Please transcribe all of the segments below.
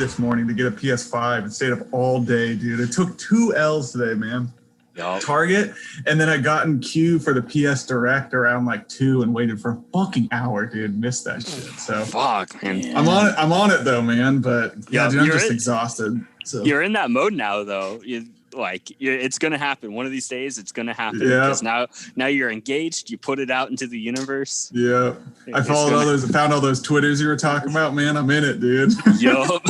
this morning to get a PS5 and stayed up all day, dude. It took 2 L's today, man. Yep. Target, and then I got in queue for the PS Direct around like 2 and waited for a fucking hour, dude. Missed that shit. So fuck, man. I'm on it though, man. But yeah, dude, I'm just exhausted. So you're in that mode now, though. It's gonna happen one of these days. It's gonna happen because now you're engaged. You put it out into the universe. Yeah, I found all those Twitters you were talking about, man. I'm in it, dude. Yup.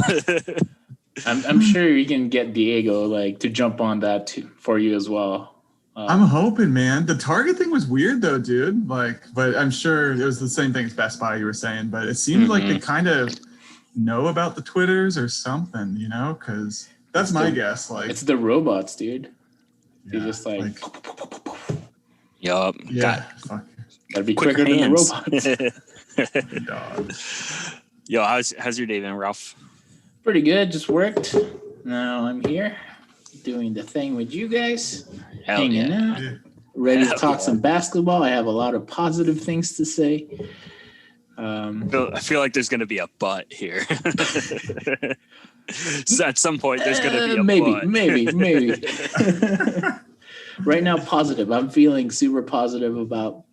I'm sure you can get Diego to jump on that for you as well. I'm hoping, man. The Target thing was weird though, dude. But I'm sure it was the same thing as Best Buy you were saying. But it seemed like they kind of know about the Twitters or something, because that's my guess. It's the robots, dude. You're just yup. Yeah. Gotta be quicker than the robots. Dog. Yo, how's your day been, Ralph? Pretty good. Just worked. Now I'm here doing the thing with you guys. Hanging out. Ready to talk some basketball. I have a lot of positive things to say. I feel like there's going to be a but here. So at some point, there's going to be a but. Maybe. Right now, positive. I'm feeling super positive about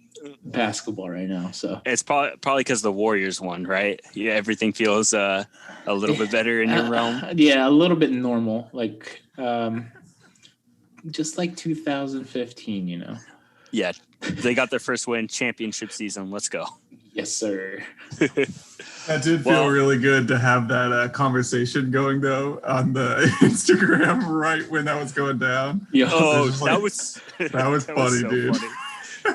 basketball right now. So it's probably because the Warriors won, right? Yeah, everything feels a little bit better in your realm. Yeah, a little bit normal, just like 2015. Yeah, they got their first win, championship season. Let's go. Yes, sir. That did feel really good to have that conversation going though on the Instagram right when that was going down. Yo, that was funny, so dude. Funny.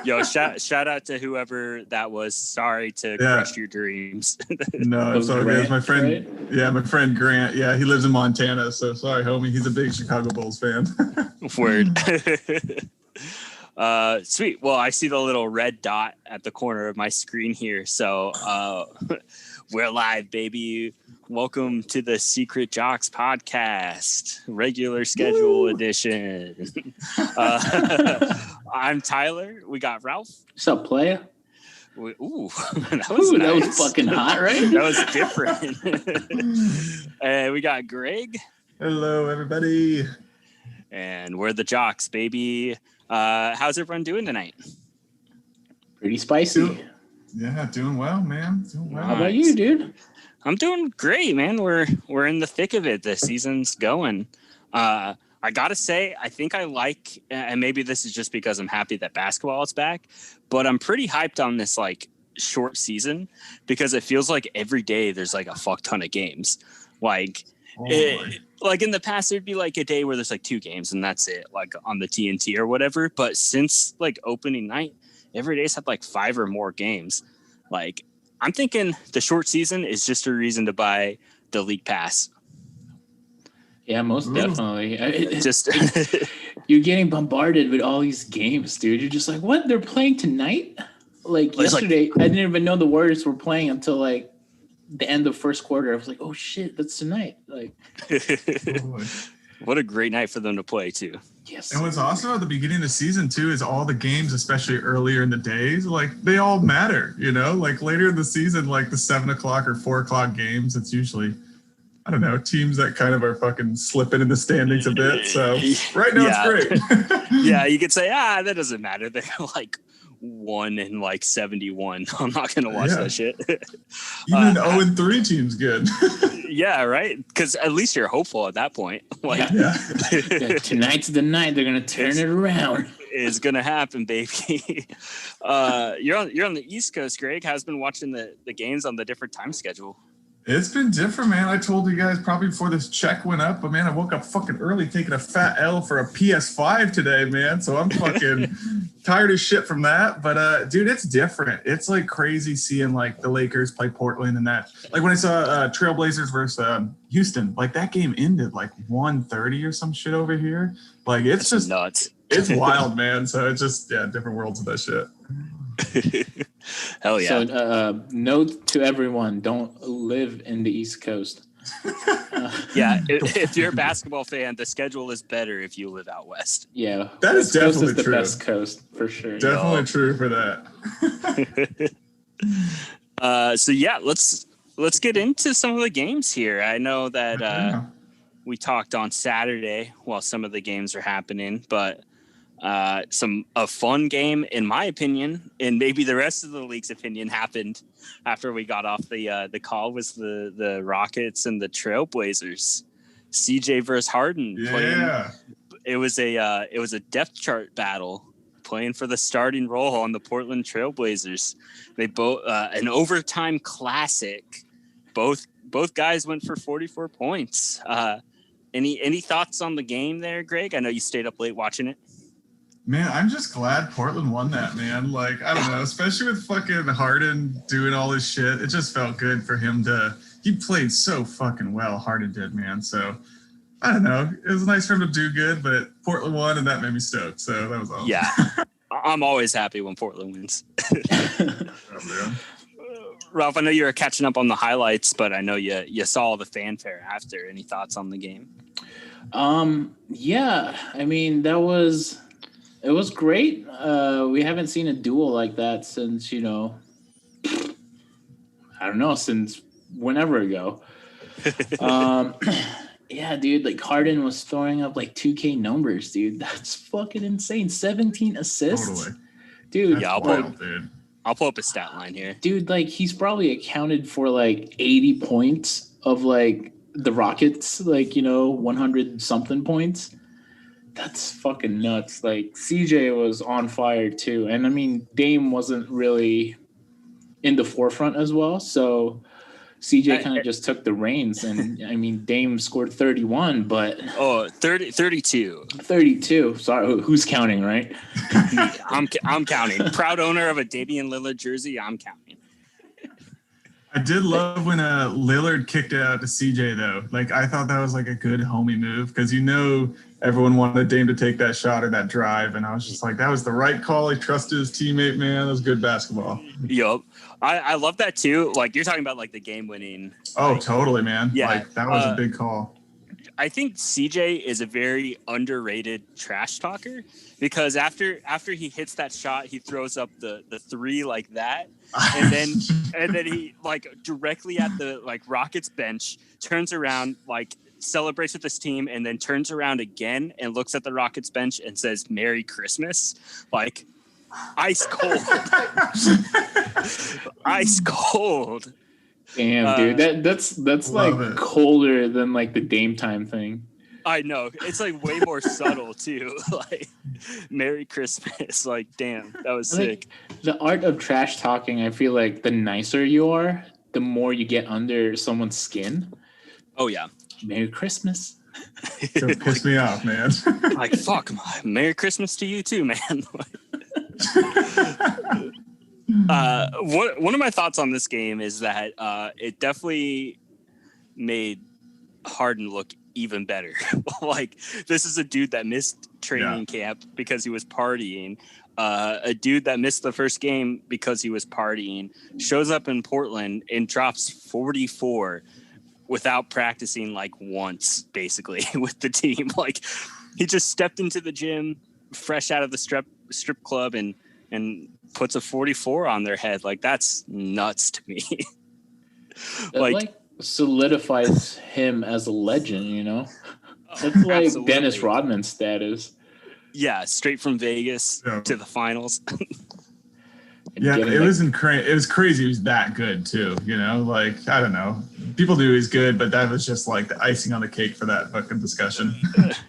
Yo, shout out to whoever that was. Sorry to crush your dreams. No, it's all good. It's my friend. Right? Yeah, my friend Grant. Yeah, he lives in Montana. So sorry, homie. He's a big Chicago Bulls fan. Word. Sweet. Well, I see the little red dot at the corner of my screen here. So we're live, baby. Welcome to the Secret Jocks podcast, regular schedule edition. I'm Tyler. We got Ralph. What's up, playa? That was nice. That was fucking hot, right? That was different. And we got Greg. Hello, everybody. And we're the Jocks, baby. How's everyone doing tonight? Pretty spicy. Doing well, man. Doing well. How about you, dude? I'm doing great, man. We're in the thick of it. The season's going. I gotta say, I think I like, and maybe this is just because I'm happy that basketball is back, but I'm pretty hyped on this short season because it feels like every day there's a fuck ton of games. In the past, there'd be a day where there's 2 games and that's it, on the TNT or whatever. But since opening night, every day's had 5 or more games. I'm thinking the short season is just a reason to buy the league pass. Yeah, most definitely. You're getting bombarded with all these games, dude. You're just what? They're playing tonight? Yesterday, I didn't even know the Warriors were playing until the end of first quarter. I was oh shit, that's tonight. What a great night for them to play too. Yes. And what's awesome at the beginning of the season too is all the games, especially earlier in the days, they all matter. Later in the season, the 7 o'clock or 4 o'clock games, it's usually, I don't know, teams that kind of are fucking slipping in the standings a bit. So right now it's great. Yeah, you could say, that doesn't matter. They're 1 in 71. I'm not gonna watch that shit. Even 0-3 team's good. Yeah, right. Because at least you're hopeful at that point. Tonight's the night they're gonna turn it around. It's gonna happen, baby. You're on the East Coast, Greg. How's been watching the games on the different time schedule? It's been different, man. I told you guys probably before this check went up, but man, I woke up fucking early taking a fat L for a PS5 today, man. So I'm fucking tired as shit from that. But dude, it's different. It's crazy seeing the Lakers play Portland and that. When I saw Trailblazers versus Houston, that game ended 1:30 or some shit over here. It's just nuts. It's wild, man. So it's just different worlds of that shit. Hell yeah. So note to everyone, don't live in the East Coast. If you're a basketball fan, the schedule is better if you live out west. Yeah, that is definitely the true. Best coast for sure. Definitely true for that. So let's let's get into some of the games here. I know that we talked on Saturday while some of the games are happening, but a fun game, in my opinion, and maybe the rest of the league's opinion, happened after we got off the call, was the Rockets and the Trailblazers. CJ versus Harden. Yeah. It was a depth chart battle, playing for the starting role on the Portland Trailblazers. They both an overtime classic. Both guys went for 44 points. Any thoughts on the game there, Greg? I know you stayed up late watching it. Man, I'm just glad Portland won that, man. Like, I don't know, especially with fucking Harden doing all this shit. It just felt good for him he played so fucking well, Harden did, man. So, I don't know. It was nice for him to do good, but Portland won, and that made me stoked. So, that was awesome. Yeah. I'm always happy when Portland wins. Ralph, I know you were catching up on the highlights, but I know you saw the fanfare after. Any thoughts on the game? Yeah. I mean, it was great. We haven't seen a duel like that since, I don't know, since whenever ago. Yeah, dude, like Harden was throwing up like 2K numbers, dude. That's fucking insane. 17 assists. Totally. Dude. Yeah, I'll pull up his stat line here. Dude, like he's probably accounted for like 80 points of like the Rockets, like, 100 something points. That's fucking nuts. Like CJ was on fire too. And I mean, Dame wasn't really in the forefront as well. So CJ kind of just took the reins, and I mean, Dame scored 31, but 32. 32. Sorry, who's counting, right? I'm counting. Proud owner of a Damian Lillard jersey. I'm counting. I did love when Lillard kicked it out to CJ though. Like I thought that was like a good homie move because everyone wanted Dame to take that shot or that drive, and I was just like, that was the right call. He trusted his teammate, man. That was good basketball. Yup. I love that too. Like you're talking about like the game winning. Oh, totally, man. Yeah. Like that was a big call. I think CJ is a very underrated trash talker because after he hits that shot, he throws up the three like that. And then he like directly at the like Rockets bench turns around, like celebrates with his team, and then turns around again and looks at the Rockets bench and says "Merry Christmas," like ice cold. Ice cold. Damn, dude, that's like colder than like the Dame time thing. I know, it's like way more subtle too. Like Merry Christmas, like damn, that was sick. The art of trash talking, I feel like the nicer you are, the more you get under someone's skin. Oh yeah. Merry Christmas. Don't piss me off, man. Like fuck, Merry Christmas to you too, man. One of my thoughts on this game is that it definitely made Harden look even better. Like this is a dude that missed training camp because he was partying. A dude that missed the first game because he was partying shows up in Portland and drops 44 without practicing like once, basically, with the team. Like he just stepped into the gym fresh out of the strip club and puts a 44 on their head. Like that's nuts to me. like solidifies him as a legend, That's like absolutely. Dennis Rodman status. Yeah, straight from Vegas to the finals. Yeah, it was crazy. He was that good too, Like I don't know. People knew he's good, but that was just like the icing on the cake for that fucking discussion.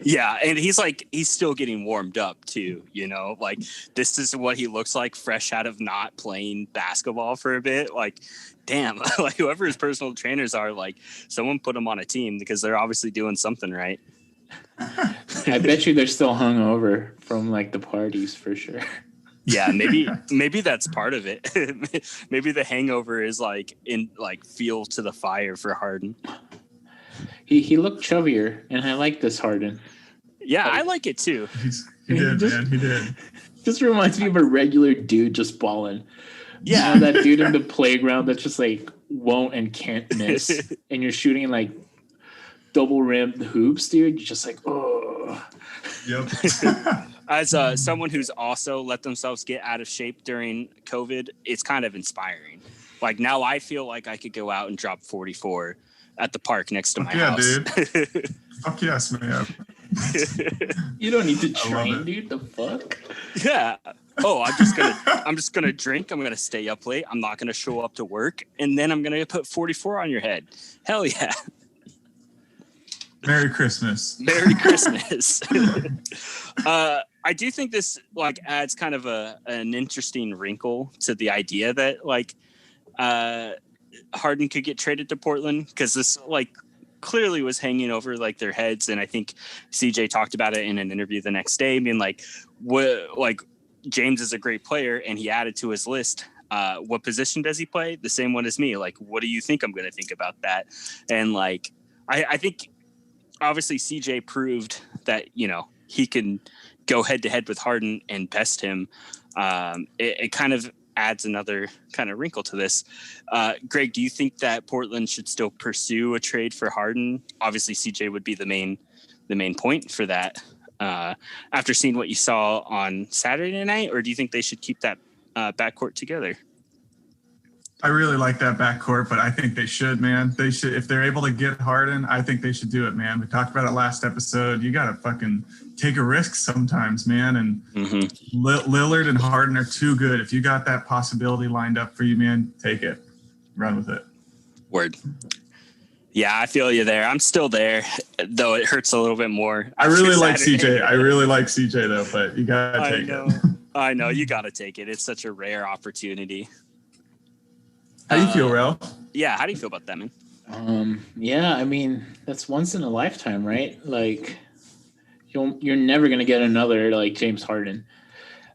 Yeah, and he's still getting warmed up too, Like this is what he looks like fresh out of not playing basketball for a bit. Like, damn, like whoever his personal trainers are, like someone put him on a team because they're obviously doing something right. I bet you they're still hungover from like the parties for sure. Yeah, maybe that's part of it. Maybe the hangover is like in like fuel to the fire for Harden. He looked chubbier, and I like this Harden. Yeah, I like it too. He did, man. He did. Just reminds me of a regular dude just balling. Yeah, that dude in the playground that just like won't and can't miss, and you're shooting like double rimmed hoops, dude. You're just like, oh. Yep. As someone who's also let themselves get out of shape during COVID, it's kind of inspiring. Like now I feel like I could go out and drop 44 at the park next to my house. Dude. Fuck yes, man. You don't need to train, dude. The fuck? Yeah. Oh, I'm just gonna drink. I'm gonna stay up late. I'm not gonna show up to work, and then I'm gonna put 44 on your head. Hell yeah. Merry Christmas. Merry Christmas. I do think this like adds kind of an interesting wrinkle to the idea that like Harden could get traded to Portland, because this like clearly was hanging over like their heads. And I think CJ talked about it in an interview the next day, being like, what, like James is a great player, and he added to his list. What position does he play? The same one as me. Like, what do you think I'm going to think about that? And like, I think obviously CJ proved that, you know, he can go head to head with Harden and best him. It kind of adds another kind of wrinkle to this. Greg, do you think that Portland should still pursue a trade for Harden? Obviously CJ would be the main point for that. After seeing what you saw on Saturday night, or do you think they should keep that backcourt together? I really like that backcourt, but I think they should, man. They should, if they're able to get Harden, I think they should do it, man. We talked about it last episode. You got to fucking take a risk sometimes, man. And Lillard and Harden are too good. If you got that possibility lined up for you, man, take it. Run with it. Word. Yeah, I feel you there. I'm still there, though it hurts a little bit more. I really like CJ. I really like CJ, though, but you got to take it. I know. You got to take it. It's such a rare opportunity. How do you feel, Ralph? Yeah, how do you feel about that, man? Yeah, I mean, that's once in a lifetime, right? Like, you're never going to get another, like, James Harden.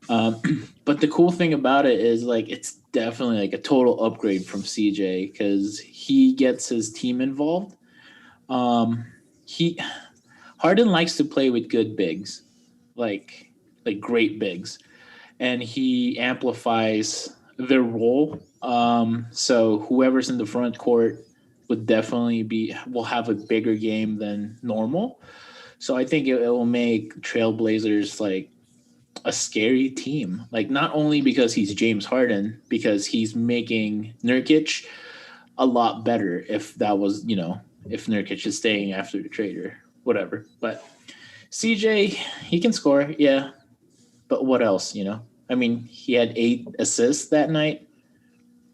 But the cool thing about it is, like, it's definitely, like, a total upgrade from CJ, because he gets his team involved. Harden likes to play with good bigs, like great bigs, and he amplifies their role. So whoever's in the front court would definitely will have a bigger game than normal. So I think it will make Trailblazers like a scary team. Like, not only because he's James Harden, because he's making Nurkic a lot better if that was, you know, if Nurkic is staying after the trade or whatever. But CJ, he can score, yeah. But what else, you know? I mean, he had 8 assists that night,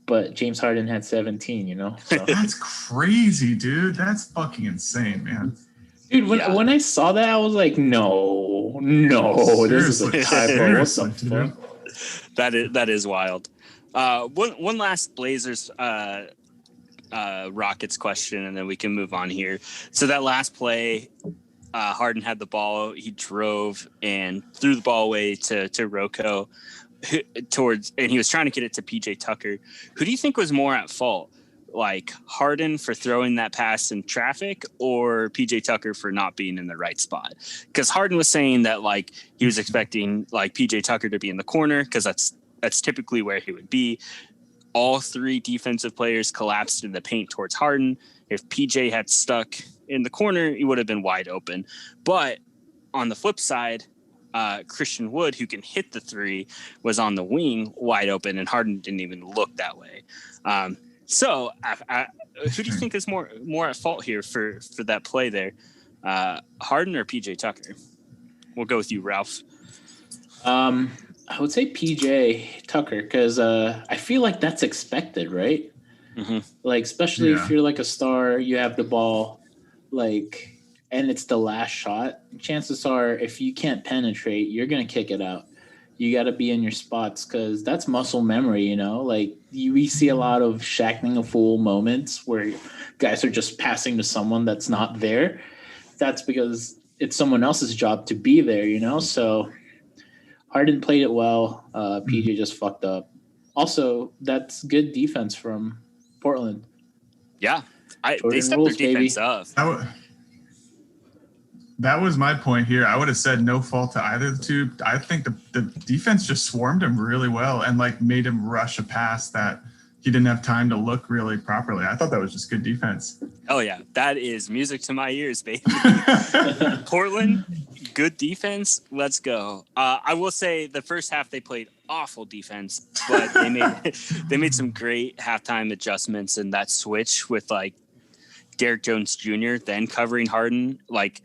but James Harden had 17, you know? So. That's crazy, dude. That's fucking insane, man. Dude, when I saw that, I was like, no, this is a typo. What the fuck? That is wild. One last Blazers Rockets question, and then we can move on here. So that last play, Harden had the ball. He drove and threw the ball away to Rocco and he was trying to get it to PJ Tucker. Who do you think was more at fault? Like Harden for throwing that pass in traffic, or PJ Tucker for not being in the right spot? Because Harden was saying that like he was expecting like PJ Tucker to be in the corner, because that's typically where he would be. All 3 defensive players collapsed in the paint towards Harden. If PJ had stuck in the corner, he would have been wide open. But on the flip side, Christian Wood, who can hit the 3, was on the wing wide open, and Harden didn't even look that way. So who do you think is more at fault here for that play there? Harden or PJ Tucker? We'll go with you, Ralph. I would say PJ Tucker, because I feel like that's expected, right? Mm-hmm. Like, especially if you're like a star, you have the ball, like, and it's the last shot. Chances are, if you can't penetrate, you're going to kick it out. You got to be in your spots, because that's muscle memory, you know? Like, we see a lot of Shaqing a fool moments where guys are just passing to someone that's not there. That's because it's someone else's job to be there, you know? So Harden played it well. PJ just fucked up. Also, that's good defense from Portland. Yeah. They stepped their defense up. That was my point here. I would have said no fault to either of the two. I think the defense just swarmed him really well and like made him rush a pass that he didn't have time to look really properly. I thought that was just good defense. Oh yeah, that is music to my ears, baby. Portland, good defense. Let's go. I will say the first half they played awful defense, but they made some great halftime adjustments, and that switch with like Derrick Jones Jr. then covering Harden, like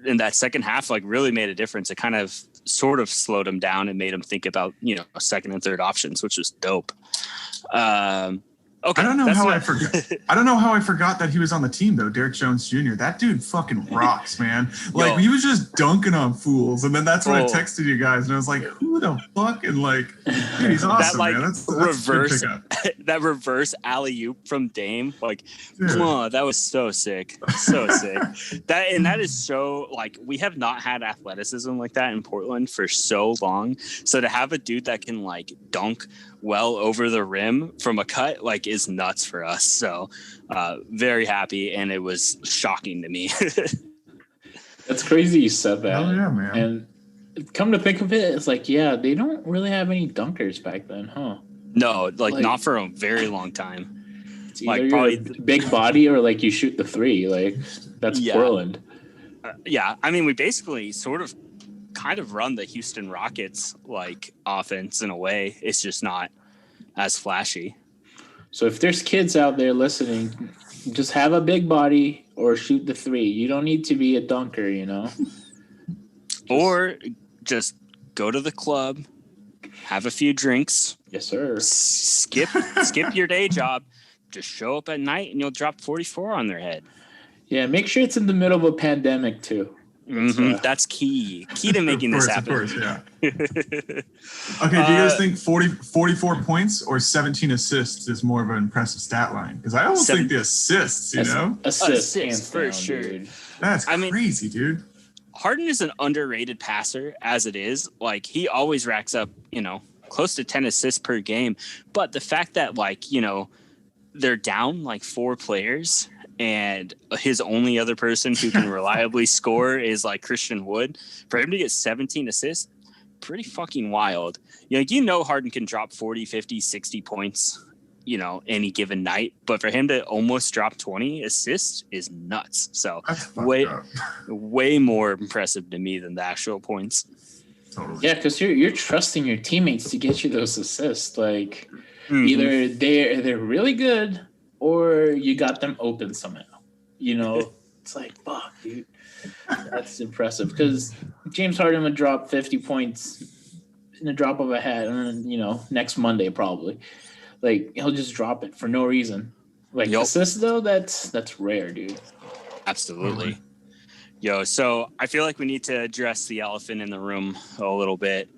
in that second half, like really made a difference. It kind of sort of slowed him down and made him think about, second and third options, which was dope. Okay. I don't know how I forgot that he was on the team though. Derrick Jones Jr. That dude fucking rocks, man. Like he was just dunking on fools, and then that's when I texted you guys, and I was like, "Who the fuck?" And like, dude, he's awesome, man. That's reverse that reverse alley oop from Dame. Like, that was so sick, so sick. That is so like we have not had athleticism like that in Portland for so long. So to have a dude that can like dunk well over the rim from a cut like is nuts for us. So very happy, and it was shocking to me. That's crazy you said that. Oh yeah, man. And come to think of it, it's like, yeah, they don't really have any dunkers back then, huh? No, like not for a very long time. It's either probably big body or like you shoot the three. Like that's Portland. I mean, we basically kind of run the Houston Rockets like offense in a way. It's just not as flashy. So if there's kids out there listening, just have a big body or shoot the three. You don't need to be a dunker, Or just go to the club, have a few drinks. Yes, sir. Skip your day job. Just show up at night and you'll drop 44 on their head. Yeah, make sure it's in the middle of a pandemic too. That's key to making this happen. Of course, yeah. Okay, do you guys think 44 points or 17 assists is more of an impressive stat line? Because I almost think the assists, Assists for sure. Dude. That's crazy, dude. Harden is an underrated passer as it is. Like he always racks up, close to 10 assists per game. But the fact that they're down like 4 players and his only other person who can reliably score is like Christian Wood, for him to get 17 assists, pretty fucking wild. Harden can drop 40, 50, 60 points, any given night, but for him to almost drop 20 assists is nuts. So way more impressive to me than the actual points. Totally. Yeah, because you're trusting your teammates to get you those assists. Like either they're really good or you got them open somehow. It's like, fuck, dude. That's impressive. Because James Harden would drop 50 points in a drop of a hat, and then, next Monday probably. Like, he'll just drop it for no reason. Like, assists, though, that's rare, dude. Absolutely. Yo, so I feel like we need to address the elephant in the room a little bit.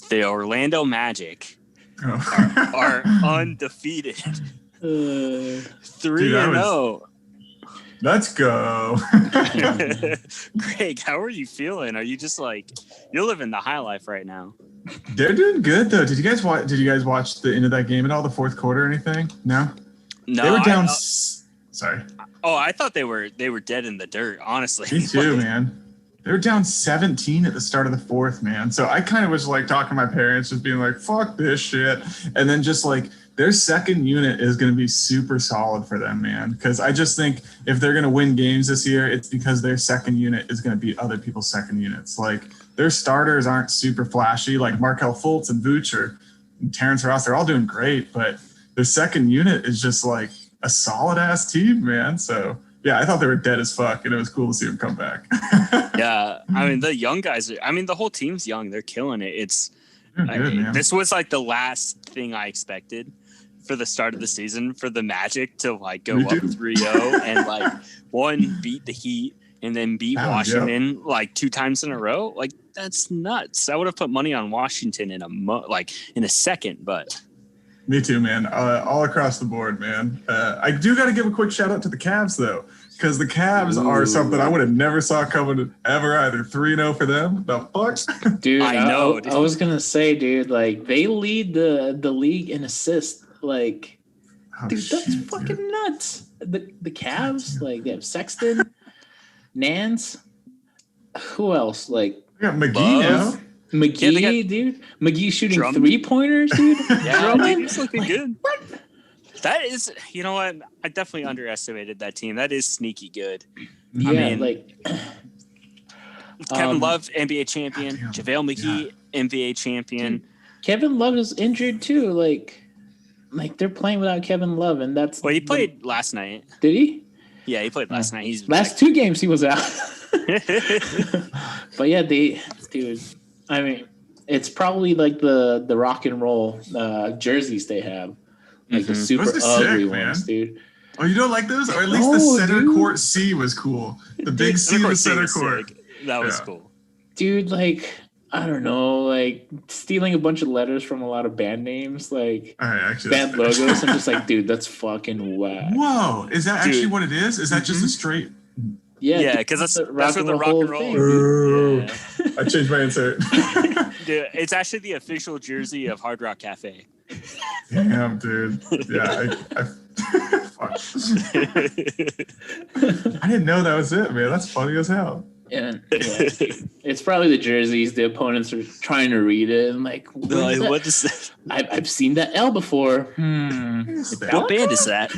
The Orlando Magic are undefeated. 3-0. Let's go. Greg, how are you feeling? Are you just like you're living the high life right now? They're doing good though. Did you guys watch the end of that game at all, the fourth quarter or anything? No. They were down. Sorry. Oh, I thought they were dead in the dirt. Honestly, me too, man. They were down 17 at the start of the fourth, man. So I kind of was like talking to my parents, just being like, "Fuck this shit," and then just like. Their second unit is going to be super solid for them, man. Because I just think if they're going to win games this year, it's because their second unit is going to beat other people's second units. Like their starters aren't super flashy, like Markelle Fultz and Vooch and Terrence Ross. They're all doing great, but their second unit is just like a solid ass team, man. So yeah, I thought they were dead as fuck, and it was cool to see them come back. Yeah, I mean the young guys. The whole team's young. They're killing it. This was like the last thing I expected for the start of the season for the Magic to like go up 3-0 and like beat the Heat and then beat Washington like 2 times in a row. Like that's nuts. I would have put money on Washington in a second, but me too, man. All across the board, man. I do got to give a quick shout out to the Cavs though, because the Cavs are something I would have never saw coming ever either. 3-0 for them. The fuck, dude. I know. I was gonna say, dude, like they lead the league in assists. Like, dude, that's fucking nuts. The Cavs, like they have Sexton, Nance. Who else? Like, we got McGee now. McGee, dude. McGee shooting Drummond. 3-pointers, dude. Yeah, he's looking good. What? That is, you know what? I definitely underestimated that team. That is sneaky good. Yeah, Kevin Love, NBA champion. Damn. JaVale McGee, NBA champion. Dude, Kevin Love is injured too. Like they're playing without Kevin Love, and that's. Well, he played last night. Did he? Yeah, he played last night. He's last 2 games he was out. But yeah, dude. I mean, it's probably like the rock and roll jerseys they have, like the super ugly ones, dude. Oh, you don't like those? Or at least the center court C was cool. The big C in the center court. That was cool. Dude, like, I don't know, like stealing a bunch of letters from a lot of band names, like band logos. I'm just like, dude, that's fucking whack. Whoa, is that actually what it is? Is that just a straight? Yeah, because that's where the rock and roll. Yeah. I changed my insert. Dude, it's actually the official jersey of Hard Rock Cafe. Damn, dude. Yeah, fuck. I didn't know that was it, man. That's funny as hell. Yeah, it's probably the jerseys. The opponents are trying to read it and like, what is that? I've seen that L before. What band is that?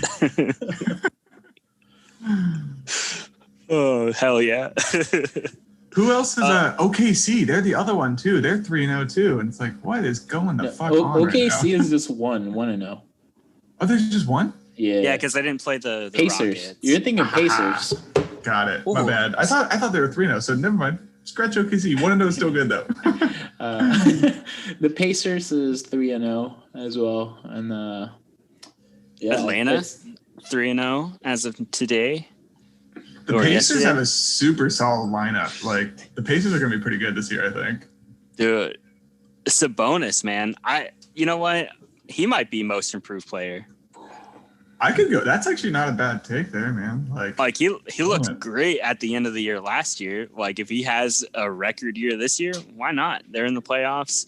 Oh, hell yeah. Who else is OKC? They're the other one too. They're 3-0 too. And it's like, what is going the fuck on OKC right now? is just 1-0. Oh, there's just one? Yeah, because they didn't play the Pacers. Rockets. You're thinking Pacers. Got it. My bad. I thought they were 3-0, so never mind. Scratch OKC. 1-0 is still good though. The Pacers is 3-0 as well, and Atlanta 3-0 as of today. The Pacers have a super solid lineup. Like the Pacers are going to be pretty good this year, I think. Dude, Sabonis, man. You know what? He might be most improved player. I could go. That's actually not a bad take there, man. Like he looked great at the end of the year last year. Like if he has a record year this year, why not? They're in the playoffs.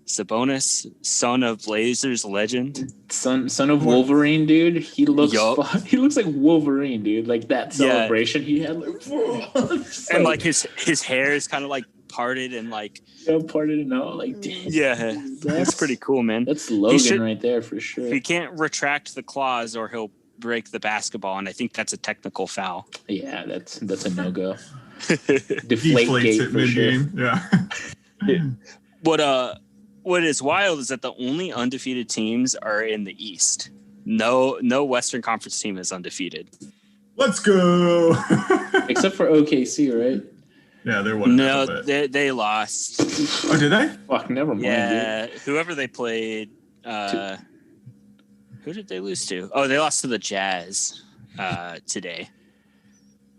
Sabonis, son of Blazers legend, son of Wolverine, dude. He looks like Wolverine, dude. Like that celebration he had, and like his hair is kind of like parted and like parted and all. Like, damn, that's pretty cool, man. That's Logan right there for sure. He can't retract the claws or he'll break the basketball, and I think that's a technical foul. Yeah, that's a no go. Deflates it mid-game. Sure. Yeah. What is wild is that the only undefeated teams are in the East. No Western Conference team is undefeated. Let's go. Except for OKC, right? Yeah, they're one. No, they lost. Oh, did they? Fuck, never mind. Yeah, dude. whoever they played. Who did they lose to? Oh, they lost to the Jazz today.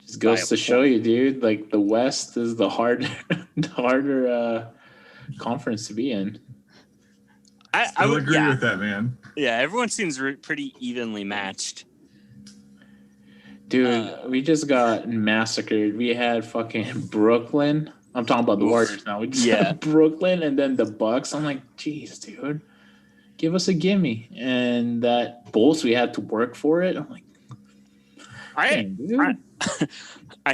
Just goes to show you, dude. Like the West is the harder conference to be in. I would agree with that, man. Yeah, everyone seems pretty evenly matched. Dude, we just got massacred. We had fucking Brooklyn. I'm talking about the Warriors now. We just had Brooklyn and then the Bucks. I'm like, geez, dude, give us a gimme. And that Bulls, we had to work for it. I'm like, I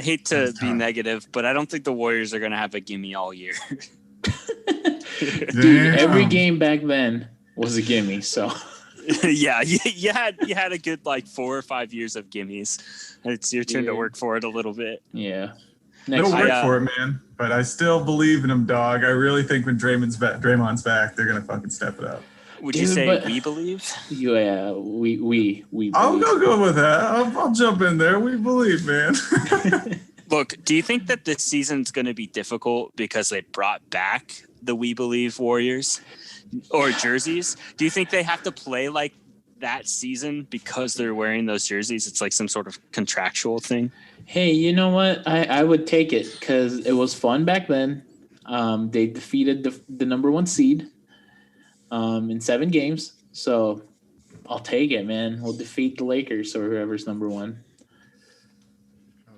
hate to be negative, but I don't think the Warriors are going to have a gimme all year. Dude, every game back then was a gimme. So yeah, you had a good like 4 or 5 years of gimmies. It's your turn to work for it a little bit. Yeah, they'll work for it, man. But I still believe in them, dog. I really think when Draymond's back, they're gonna fucking step it up. Would you say we believe? Yeah, we believe. I'll go with that. I'll jump in there. We believe, man. Look, do you think that this season's going to be difficult because they brought back the We Believe Warriors or jerseys? Do you think they have to play like that season because they're wearing those jerseys? It's like some sort of contractual thing. Hey, you know what? I would take it because it was fun back then. They defeated the number 1 seed in 7 games. So I'll take it, man. We'll defeat the Lakers or whoever's number 1.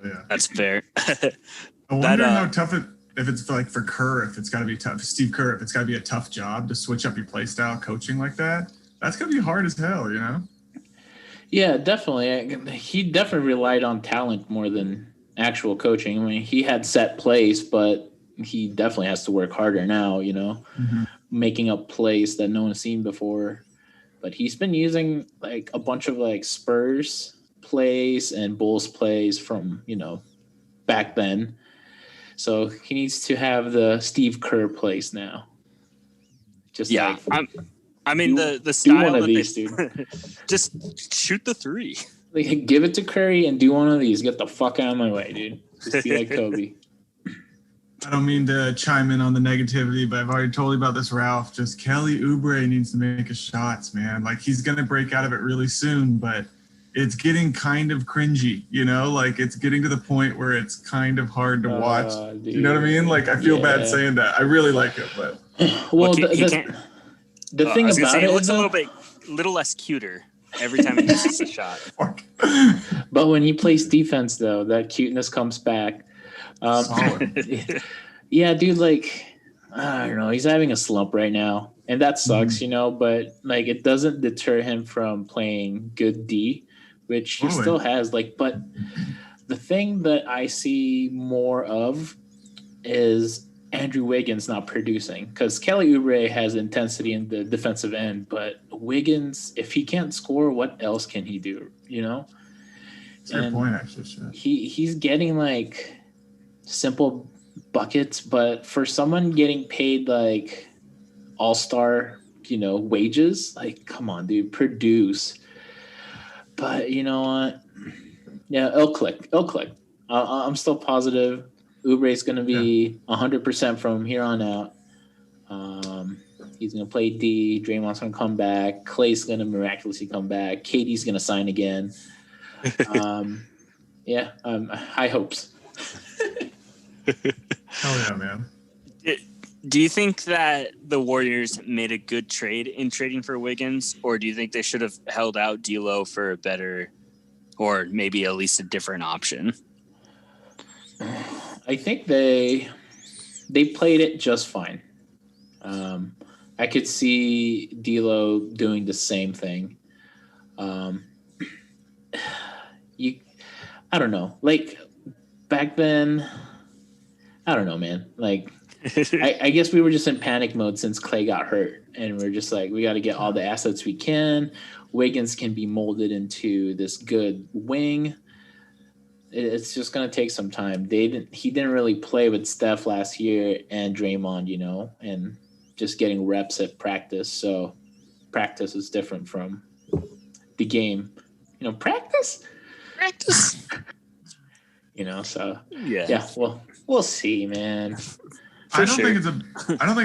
Yeah, that's fair. I wonder how tough if it's like for Kerr, if it's got to be tough. Steve Kerr, if it's got to be a tough job to switch up your play style, coaching like that. That's gonna be hard as hell, you know. Yeah, definitely. He definitely relied on talent more than actual coaching. I mean, he had set plays, but he definitely has to work harder now. You know, making up plays that no one's seen before. But he's been using like a bunch of like Spurs plays and Bulls plays from, back then. So he needs to have the Steve Kerr place now. Just yeah, like I mean the style one of that these, they dude. just shoot the three. Like, give it to Curry and do one of these. Get the fuck out of my way, dude. Just be like Kobe. I don't mean to chime in on the negativity, but I've already told you about this, Ralph. Just Kelly Oubre needs to make his shots, man. Like, he's going to break out of it really soon, but it's getting kind of cringy, you know? Like, it's getting to the point where it's kind of hard to watch. You know what I mean? Like, I feel bad saying that. I really like it, but... Well, the thing about it looks a little less cuter every time he misses a shot. But when he plays defense, though, that cuteness comes back. Yeah, dude, like, I don't know. He's having a slump right now, and that sucks, you know, but, like, it doesn't deter him from playing good D, which he still has. Like, but the thing that I see more of is Andrew Wiggins not producing, because Kelly Oubre has intensity in the defensive end, but Wiggins, if he can't score, what else can he do, you know? That's a good point, actually. Sure. He's getting, like, simple buckets, but for someone getting paid like all-star, you know, wages, like, come on, dude, produce. But you know what? Yeah, it'll click. I'm still positive Oubre's going to be 100% from here on out. He's going to play D. Draymond's going to come back. Clay's going to miraculously come back. KD's going to sign again. High hopes. Hell yeah, man. Do you think that the Warriors made a good trade in trading for Wiggins, or do you think they should have held out D'Lo for a better, or maybe at least a different option? I think they played it just fine. I could see D'Lo doing the same thing. I don't know. Like, back then, I don't know, man. Like, I guess we were just in panic mode since Clay got hurt, and we're just like, we got to get all the assets we can. Wiggins can be molded into this good wing. It's just gonna take some time. He didn't really play with Steph last year and Draymond, you know, and just getting reps at practice. So practice is different from the game. You know, practice. You know, so yeah. Well, we'll see, man. I don't think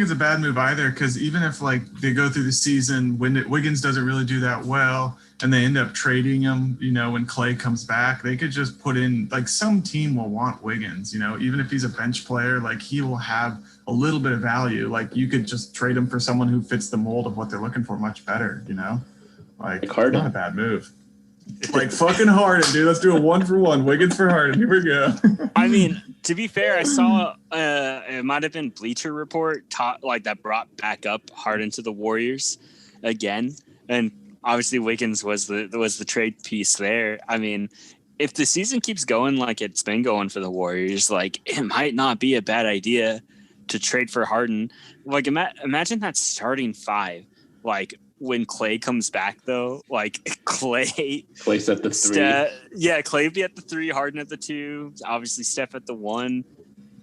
it's a bad move either, because even if like they go through the season when Wiggins doesn't really do that well and they end up trading him, you know, when Clay comes back, they could just put in, like, some team will want Wiggins, you know, even if he's a bench player, like, he will have a little bit of value. Like, you could just trade him for someone who fits the mold of what they're looking for much better, you know, like Harden. Not a bad move. Like fucking Harden, dude. Let's do a 1-for-1. Wiggins for Harden. Here we go. I mean, to be fair, I saw it might have been Bleacher Report that brought back up Harden to the Warriors again, and obviously Wiggins was the trade piece there. I mean, if the season keeps going like it's been going for the Warriors, like, it might not be a bad idea to trade for Harden. Like, imagine that starting five, like, when Clay comes back, though, like, Clay's at the 3. Clay would be at the 3, Harden at the 2, obviously Steph at the 1,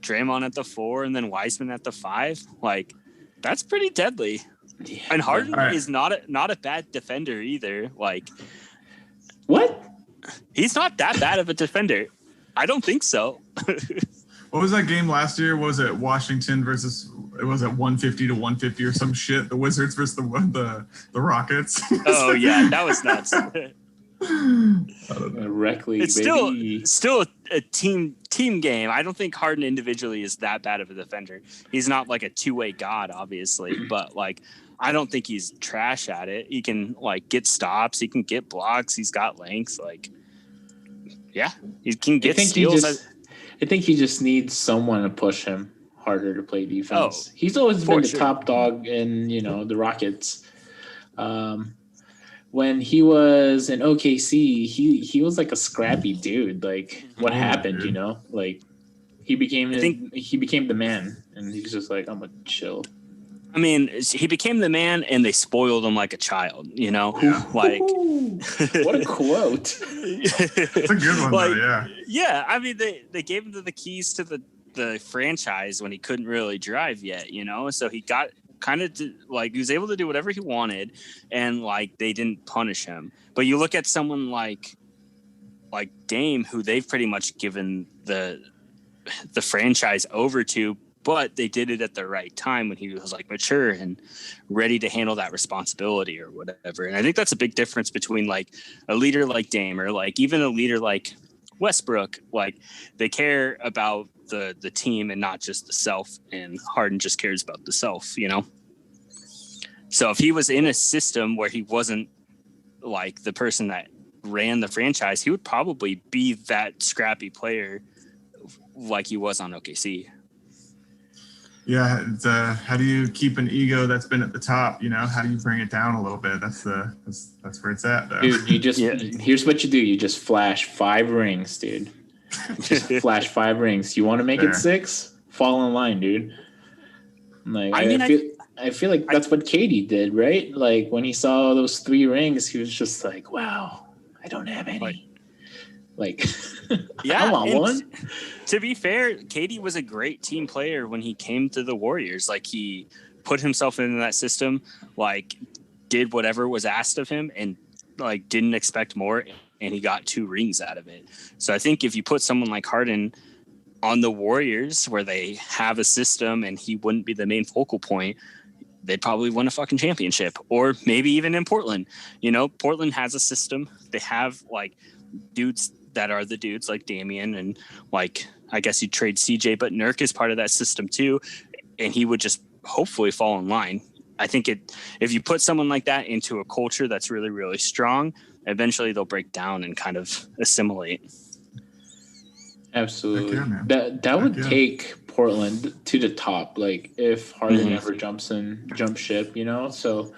Draymond at the 4, and then Wiseman at the 5. Like, that's pretty deadly. Yeah. And Harden is not a bad defender either. Like, what? He's not that bad of a defender. I don't think so. What was that game last year? Was it Washington versus? It was at 150 to 150 or some shit. The Wizards versus the Rockets. Oh yeah, that was nuts. I don't know. Rec League, it's still a team game. I don't think Harden individually is that bad of a defender. He's not like a two-way god, obviously, but like, I don't think he's trash at it. He can, like, get stops. He can get blocks. He's got length. Like, yeah, he can get steals. I think he just needs someone to push him harder to play defense. He's always been the top dog in, you know, the Rockets. When he was in OKC, he was like a scrappy dude. Like, what happened, you know? Like, he became the man, and he's just like, I'm gonna chill. I mean, he became the man, and they spoiled him like a child, you know? Yeah. Like, what a quote. It's a good one, like, though, yeah. Yeah, I mean, they gave him the keys to the the franchise when he couldn't really drive yet, you know? So he got kind of like, he was able to do whatever he wanted, and like they didn't punish him. But you look at someone like Dame, who they've pretty much given the franchise over to, but they did it at the right time when he was like mature and ready to handle that responsibility or whatever. And I think that's a big difference between like a leader like Dame or like even a leader like Westbrook. Like they care about the team and not just the self, and Harden just cares about the self, you know? So if he was in a system where he wasn't like the person that ran the franchise, he would probably be that scrappy player like he was on OKC. Yeah, how do you keep an ego that's been at the top? You know, how do you bring it down a little bit? That's where it's at, though. Dude, you just here's what you do: you just flash 5 rings, dude. Just flash 5 rings. You want to make it 6? Fall in line, dude. Like I feel like that's what Katie did, right? Like when he saw those 3 rings, he was just like, "Wow, I don't have any." Like, yeah, I want one. To be fair, Katie was a great team player when he came to the Warriors. Like he put himself into that system, like did whatever was asked of him, and like didn't expect more, and he got 2 rings out of it. So I think if you put someone like Harden on the Warriors where they have a system and he wouldn't be the main focal point, they'd probably win a fucking championship. Or maybe even in Portland. You know, Portland has a system. They have like dudes that are the dudes like Damian, and like I guess you'd trade CJ, but Nurk is part of that system too, and he would just hopefully fall in line. I think if you put someone like that into a culture that's really, really strong, eventually they'll break down and kind of assimilate. Absolutely. That would take Portland to the top, like if Harden ever jumps ship, you know? So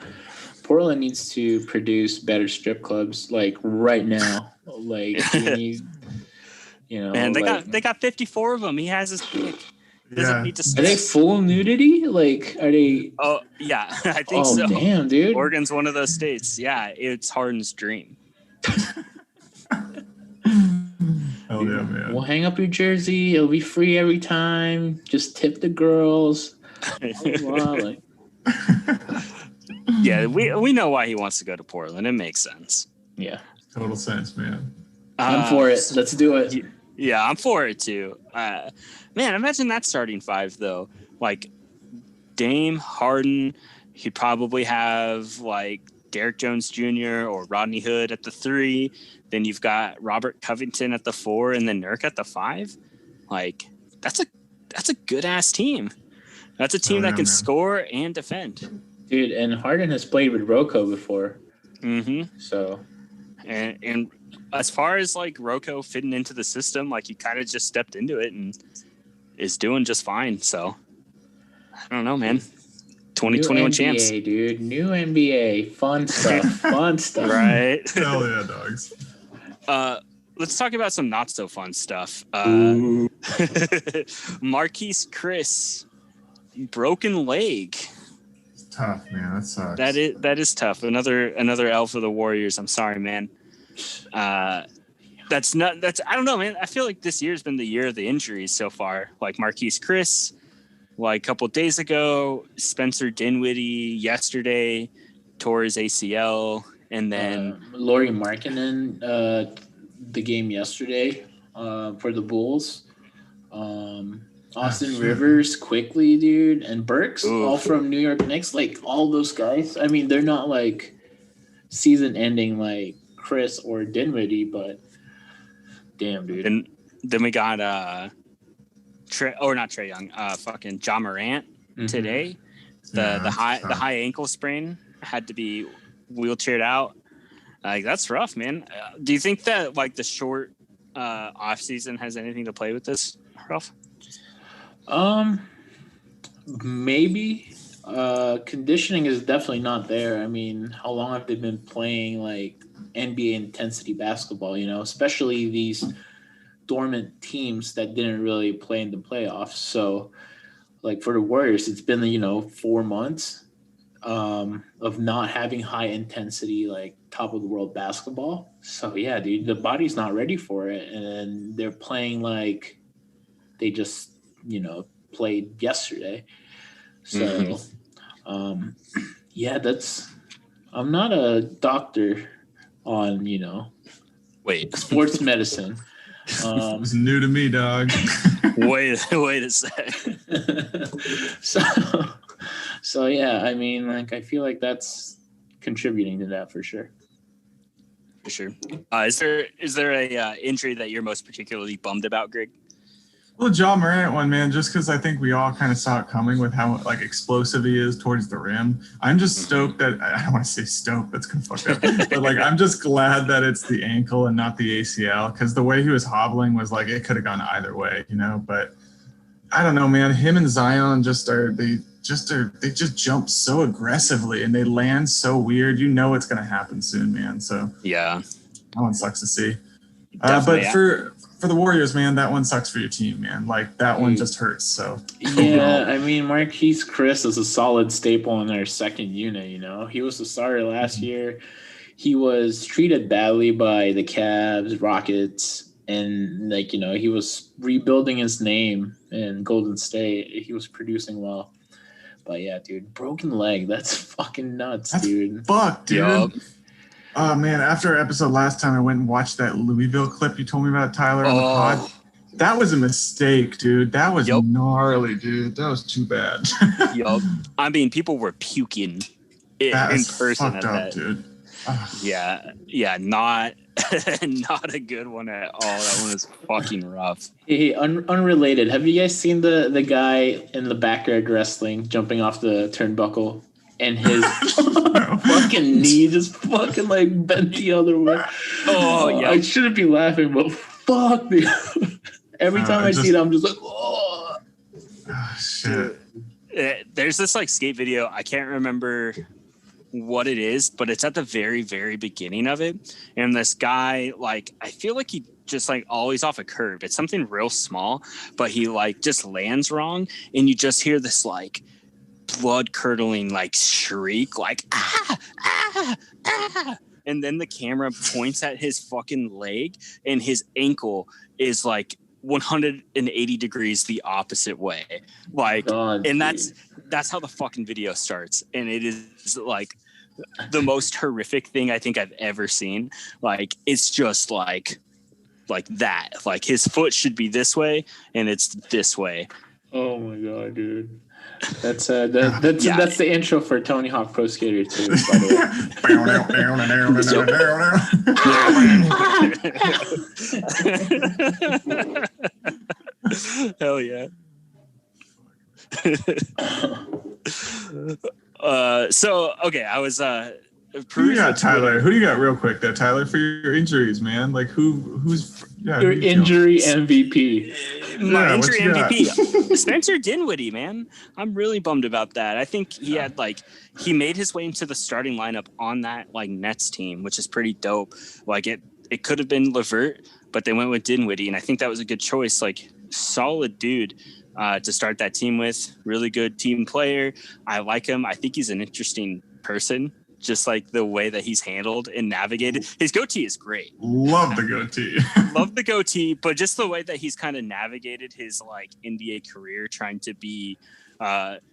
Portland needs to produce better strip clubs like right now. Like we need, you know, and they got 54 of them. He has his pick. Doesn't need to Are they full nudity? Like, are they? Oh yeah, I think so. Oh damn, dude! Oregon's one of those states. Yeah, it's Harden's dream. Hell yeah, man! We'll hang up your jersey. It'll be free every time. Just tip the girls. Yeah, we know why he wants to go to Portland. It makes sense. Yeah, total sense, man. I'm for it. Let's do it. Yeah, I'm for it too. Man, imagine that starting 5 though. Like Dame, Harden. He'd probably have like Derek Jones Jr. or Rodney Hood at the 3. Then you've got Robert Covington at the 4, and then Nurk at the 5. Like that's a good ass team. That's a team that can score and defend. Dude, and Harden has played with Rocco before. Mm-hmm. So, and as far as like Rocco fitting into the system, like he kind of just stepped into it and is doing just fine. So, I don't know, man. 2021 champs, dude. New NBA, fun stuff, fun stuff. Right? Hell yeah, dogs. Let's talk about some not so fun stuff. Marquise Chris, broken leg. Tough, man. That sucks. That is tough. Another L for the Warriors. I'm sorry, man. I don't know, man. I feel like this year's been the year of the injuries so far. Like Marquise Chris, like a couple of days ago, Spencer Dinwiddie yesterday tore his ACL, and then Lauri Markkanen the game yesterday for the Bulls. Austin Rivers quickly, dude, and Burks, all from New York Knicks. Like all those guys. I mean, they're not like season ending like Chris or Dinwiddie, but damn, dude. And then we got not Trae Young, fucking Ja Morant today. The high ankle sprain had to be wheelchaired out. Like that's rough, man. Do you think that like the short off season has anything to play with this, Ralph? Maybe. Conditioning is definitely not there. I mean, how long have they been playing like NBA intensity basketball, you know, especially these dormant teams that didn't really play in the playoffs. So like for the Warriors, it's been, 4 months of not having high intensity, like top of the world basketball. So yeah, dude, the body's not ready for it. And they're playing like they just played yesterday. So, I'm not a doctor on, sports medicine. It's new to me, dog. wait a sec. So yeah, I mean, like, I feel like that's contributing to that for sure. For sure. Is there a injury that you're most particularly bummed about, Greg? Well, the John Morant one, man, just because I think we all kind of saw it coming with how like explosive he is towards the rim. I'm just stoked that I don't want to say stoked. That's kind of fucked up. But like, I'm just glad that it's the ankle and not the ACL, because the way he was hobbling was like it could have gone either way, But I don't know, man. Him and Zion they just jump so aggressively and they land so weird. It's going to happen soon, man. So yeah, that one sucks to see. But for the Warriors, man, that one sucks for your team, man. Like, that one just hurts. So yeah, I mean, Marquise Chris is a solid staple in their second unit. He was the starter last year. He was treated badly by the Cavs, Rockets, and he was rebuilding his name in Golden State. He was producing well. But yeah, dude, broken leg. That's fucking nuts, dude. Fuck, dude. Yep. Oh, man, after our episode last time, I went and watched that Louisville clip you told me about, Tyler, on the pod. That was a mistake, dude. That was gnarly, dude. That was too bad. Yup. I mean, people were puking in person. Fucked up, dude. Yeah, not a good one at all. That one is fucking rough. Hey, unrelated. Have you guys seen the guy in the backyard wrestling jumping off the turnbuckle? And his fucking knee just fucking like bent the other way. Oh, yeah. I shouldn't be laughing, but fuck, dude. Every time I see it, I'm just like, oh, shit. There's this like skate video. I can't remember what it is, but it's at the very, very beginning of it. And this guy, like, I feel like he just like always off a curb. It's something real small, but he like just lands wrong. And you just hear this like blood curdling like shriek, like and then the camera points at his fucking leg and his ankle is like 180 degrees the opposite way, like God, and that's how the fucking video starts, and it is like the most horrific thing I think I've ever seen. Like, it's just like that, like his foot should be this way and it's this way. Oh my God, dude. That's the intro for Tony Hawk Pro Skater 2, by the way. Hell yeah. So okay, I was who you got, Tyler? Who do you got, real quick there, Tyler, for your injuries, man? Like, who's your injury MVP? My injury MVP, Spencer Dinwiddie, man. I'm really bummed about that. I think he had he made his way into the starting lineup on that like Nets team, which is pretty dope. Like, it could have been LeVert, but they went with Dinwiddie, and I think that was a good choice. Like, solid dude to start that team with. Really good team player. I like him. I think he's an interesting person. Just like the way that he's handled and navigated. His goatee is great. Love the goatee. Love the goatee, but just the way that he's kind of navigated his like NBA career, trying to be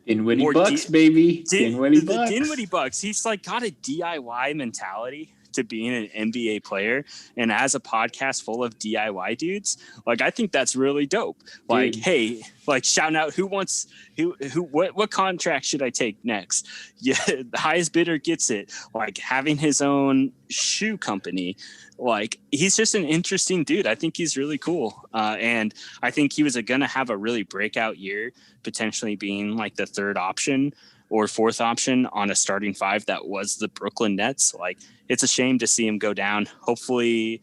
Dinwiddie Bucks, baby. Dinwiddie Bucks. The Dinwiddie Bucks. He's like got a DIY mentality to being an NBA player, and as a podcast full of DIY dudes, like, I think that's really dope. Like, dude. Hey, like, shouting out what contract should I take next? Yeah, the highest bidder gets it. Like, having his own shoe company. Like, he's just an interesting dude. I think he's really cool. And I think he was going to have a really breakout year, potentially being like the third option or fourth option on a starting five that was the Brooklyn Nets. Like, it's a shame to see him go down. Hopefully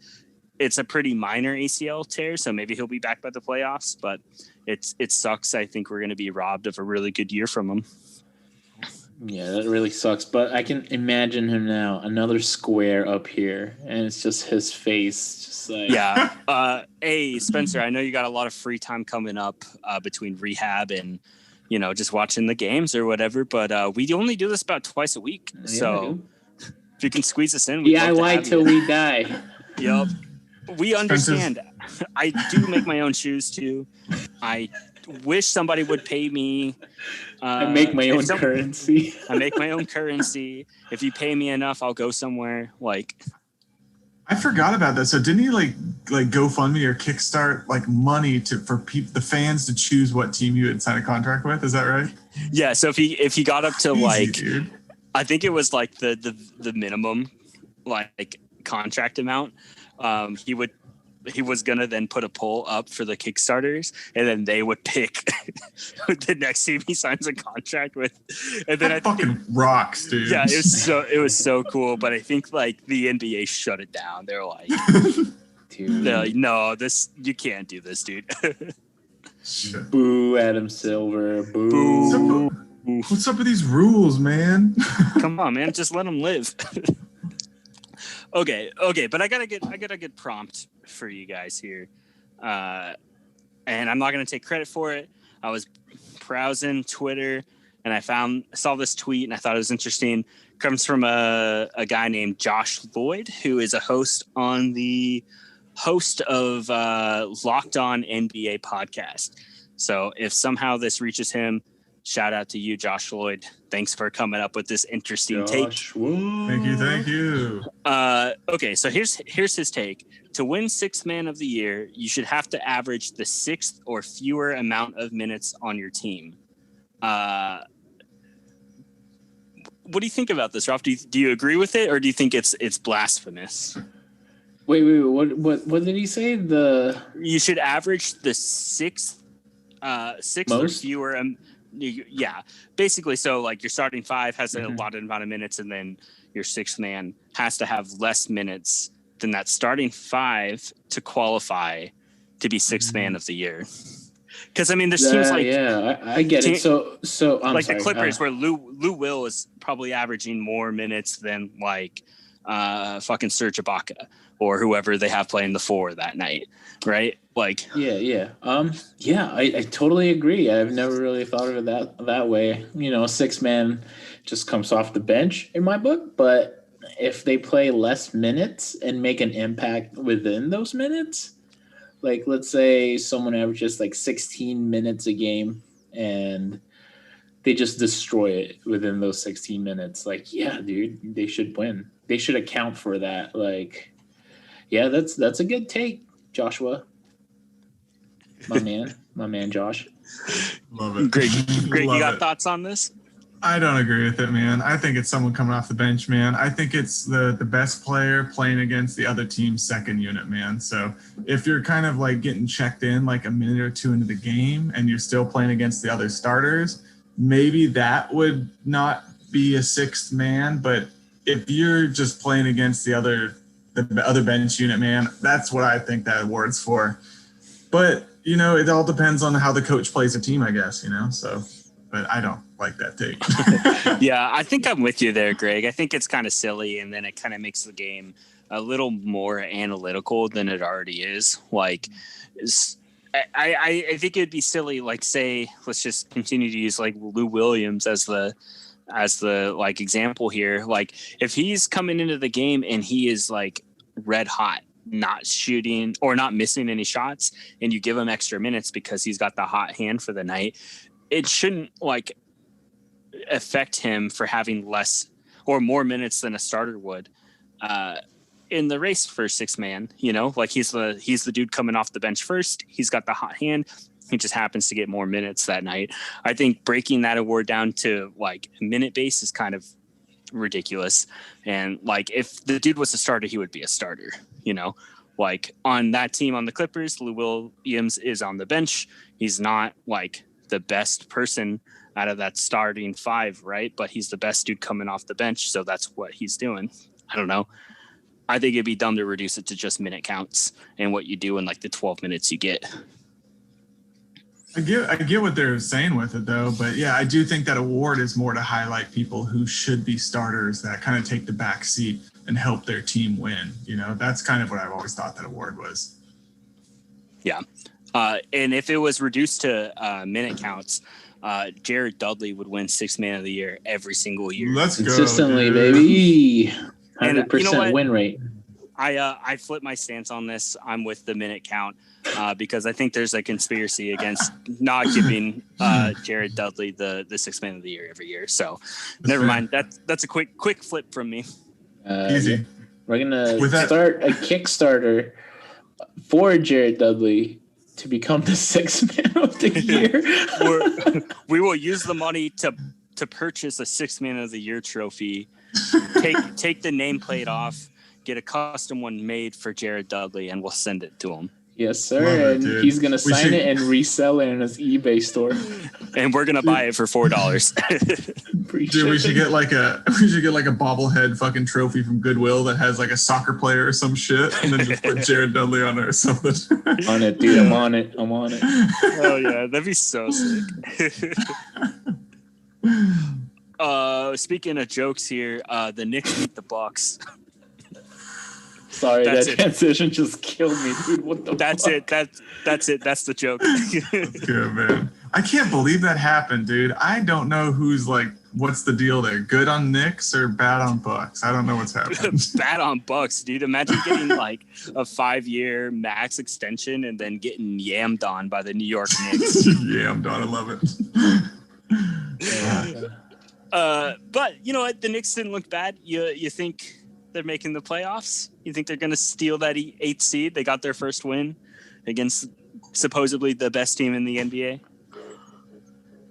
it's a pretty minor ACL tear, so maybe he'll be back by the playoffs, but it sucks. I think we're going to be robbed of a really good year from him. Yeah, that really sucks. But I can imagine him now, another square up here, and it's just his face. Just like... Yeah. Hey, Spencer, I know you got a lot of free time coming up between rehab and, just watching the games or whatever. But we only do this about twice a week. Yeah, so if you can squeeze us in, we'd love to have DIY till we die. Yep. We understand. I do make my own shoes too. I wish somebody would pay me. I make my own currency. I make my own currency. If you pay me enough, I'll go somewhere. Like, I forgot about that. So didn't he like GoFundMe or Kickstart like money for the fans to choose what team you would sign a contract with? Is that right? Yeah. So if he got up to Easy, dude. I think it was like the minimum like contract amount, he was gonna then put a poll up for the Kickstarters, and then they would pick the next team he signs a contract with. And then that fucking rocks, dude. Yeah, it was so cool. But I think like the NBA shut it down. They're like, no, you can't do this, dude. Boo, Adam Silver. Boo. What's up with these rules, man? Come on, man, just let them live. Okay, but I got a good prompt for you guys here, and I'm not gonna take credit for it. I was browsing Twitter and I saw this tweet and I thought it was interesting. It comes from a guy named Josh Lloyd, who is a host of Locked On NBA podcast. So if somehow this reaches him, shout out to you, Josh Lloyd. Thanks for coming up with this interesting take. Thank you. Okay, so here's his take. To win Sixth Man of the Year, you should have to average the sixth or fewer amount of minutes on your team. What do you think about this, Ralph? Do you agree with it, or do you think it's blasphemous? Wait. What did he say? You should average the sixth or fewer. Yeah, basically. So like your starting five has a allotted amount of minutes, and then your sixth man has to have less minutes than that starting five to qualify to be sixth man of the year. Because I mean, there's teams like I get it. So like the Clippers, where Lou Will is probably averaging more minutes than like fucking Serge Ibaka or whoever they have playing the four that night, right? Like I totally agree. I've never really thought of it that way. You know, six man just comes off the bench in my book, but if they play less minutes and make an impact within those minutes, like let's say someone averages like 16 minutes a game and they just destroy it within those 16 minutes. Like, yeah, dude, they should win. They should account for that. Like, yeah, that's a good take, Joshua. My man, Josh. Love it. Great. You got it. Thoughts on this? I don't agree with it, man. I think it's someone coming off the bench, man. I think it's the best player playing against the other team's second unit, man. So if you're kind of like getting checked in like a minute or two into the game and you're still playing against the other starters, maybe that would not be a sixth man. But if you're just playing against the other bench unit, man, that's what I think that award's for. But, you know, it all depends on how the coach plays a team, I guess, you know, so. But I don't like that take. Yeah, I think I'm with you there, Greg. I think it's kind of silly, and then it kind of makes the game a little more analytical than it already is. Like, I think it'd be silly. Like, say, let's just continue to use like Lou Williams as the like example here. Like, if he's coming into the game and he is like red hot, not shooting or not missing any shots, and you give him extra minutes because he's got the hot hand for the night, it shouldn't like affect him for having less or more minutes than a starter would in the race for six man. You know, like he's the dude coming off the bench first. He's got the hot hand. He just happens to get more minutes that night. I think breaking that award down to like a minute base is kind of ridiculous. And like if the dude was a starter, he would be a starter. You know, like on that team on the Clippers, Lou Williams is on the bench. He's not like the best person out of that starting five, right? But he's the best dude coming off the bench, so that's what he's doing. I don't know. I think it'd be dumb to reduce it to just minute counts and what you do in like the 12 minutes you get. I get what they're saying with it though, but yeah, I do think that award is more to highlight people who should be starters that kind of take the back seat and help their team win. You know, that's kind of what I've always thought that award was. Yeah. And if it was reduced to minute counts, Jared Dudley would win Sixth Man of the Year every single year. Let's go consistently, dude. Baby. 100% you know win rate. I flip my stance on this. I'm with the minute count because I think there's a conspiracy against not giving Jared Dudley the Sixth Man of the Year every year. So never mind. That's a quick flip from me. Easy. We're gonna start a Kickstarter for Jared Dudley to become the Sixth Man of the Year. We will use the money to purchase a Sixth Man of the Year trophy. Take the nameplate off. Get a custom one made for Jared Dudley, and we'll send it to him. Yes, sir. And he's gonna sign it and resell it in his eBay store. And we're gonna buy it for $4. Dude, we should get like a bobblehead fucking trophy from Goodwill that has like a soccer player or some shit, and then just put Jared Dudley on it or something. On it, dude. I'm on it. Oh yeah, that'd be so sick. Speaking of jokes here, the Knicks beat the Bucks. Sorry, that transition just killed me, dude. What the fuck? That's it. That's it. That's the joke. That's good, man. I can't believe that happened, dude. I don't know who's like, what's the deal there? Good on Knicks or bad on Bucks? I don't know what's happening. Bad on Bucks, dude. Imagine getting like a 5-year max extension and then getting yammed on by the New York Knicks. Yammed on, I love it. But you know what? The Knicks didn't look bad. You think they're making the playoffs? You think they're going to steal that 8th seed? They got their first win against supposedly the best team in the NBA.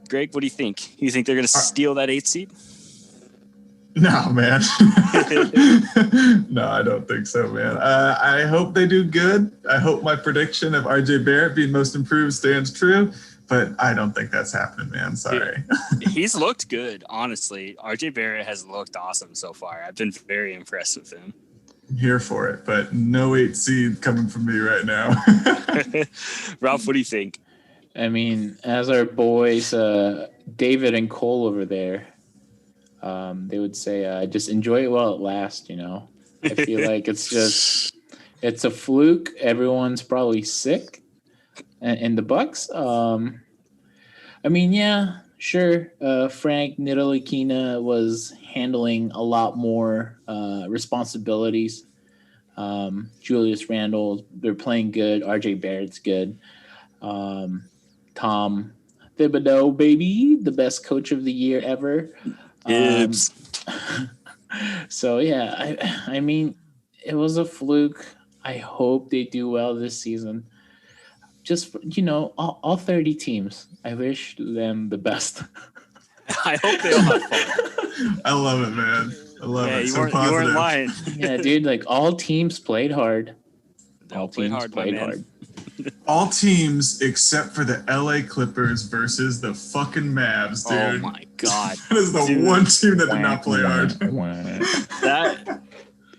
Greg, what do you think? You think they're going to steal that 8th seed? No, man. No, I don't think so, man. I hope they do good. I hope my prediction of RJ Barrett being most improved stands true. But I don't think that's happening, man. Sorry. He's looked good, honestly. RJ Barrett has looked awesome so far. I've been very impressed with him. I'm here for it, but no 8th seed coming from me right now. Ralph, what do you think? I mean, as our boys, David and Cole over there, they would say, just enjoy it while it lasts, you know? I feel like it's a fluke. Everyone's probably sick. And the Bucks, I mean, yeah, sure. Frank Ntilikina was handling a lot more responsibilities. Julius Randle, they're playing good. RJ Barrett's good. Tom Thibodeau, baby, the best coach of the year ever. So yeah, I mean, it was a fluke. I hope they do well this season. Just, you know, all 30 teams, I wish them the best. I hope they all have fun. I love it, man. I love it. You weren't lying. Yeah, dude, like all teams played hard. All teams played hard. All teams except for the LA Clippers versus the fucking Mavs, dude. Oh my God. That is the one team that did not play hard. That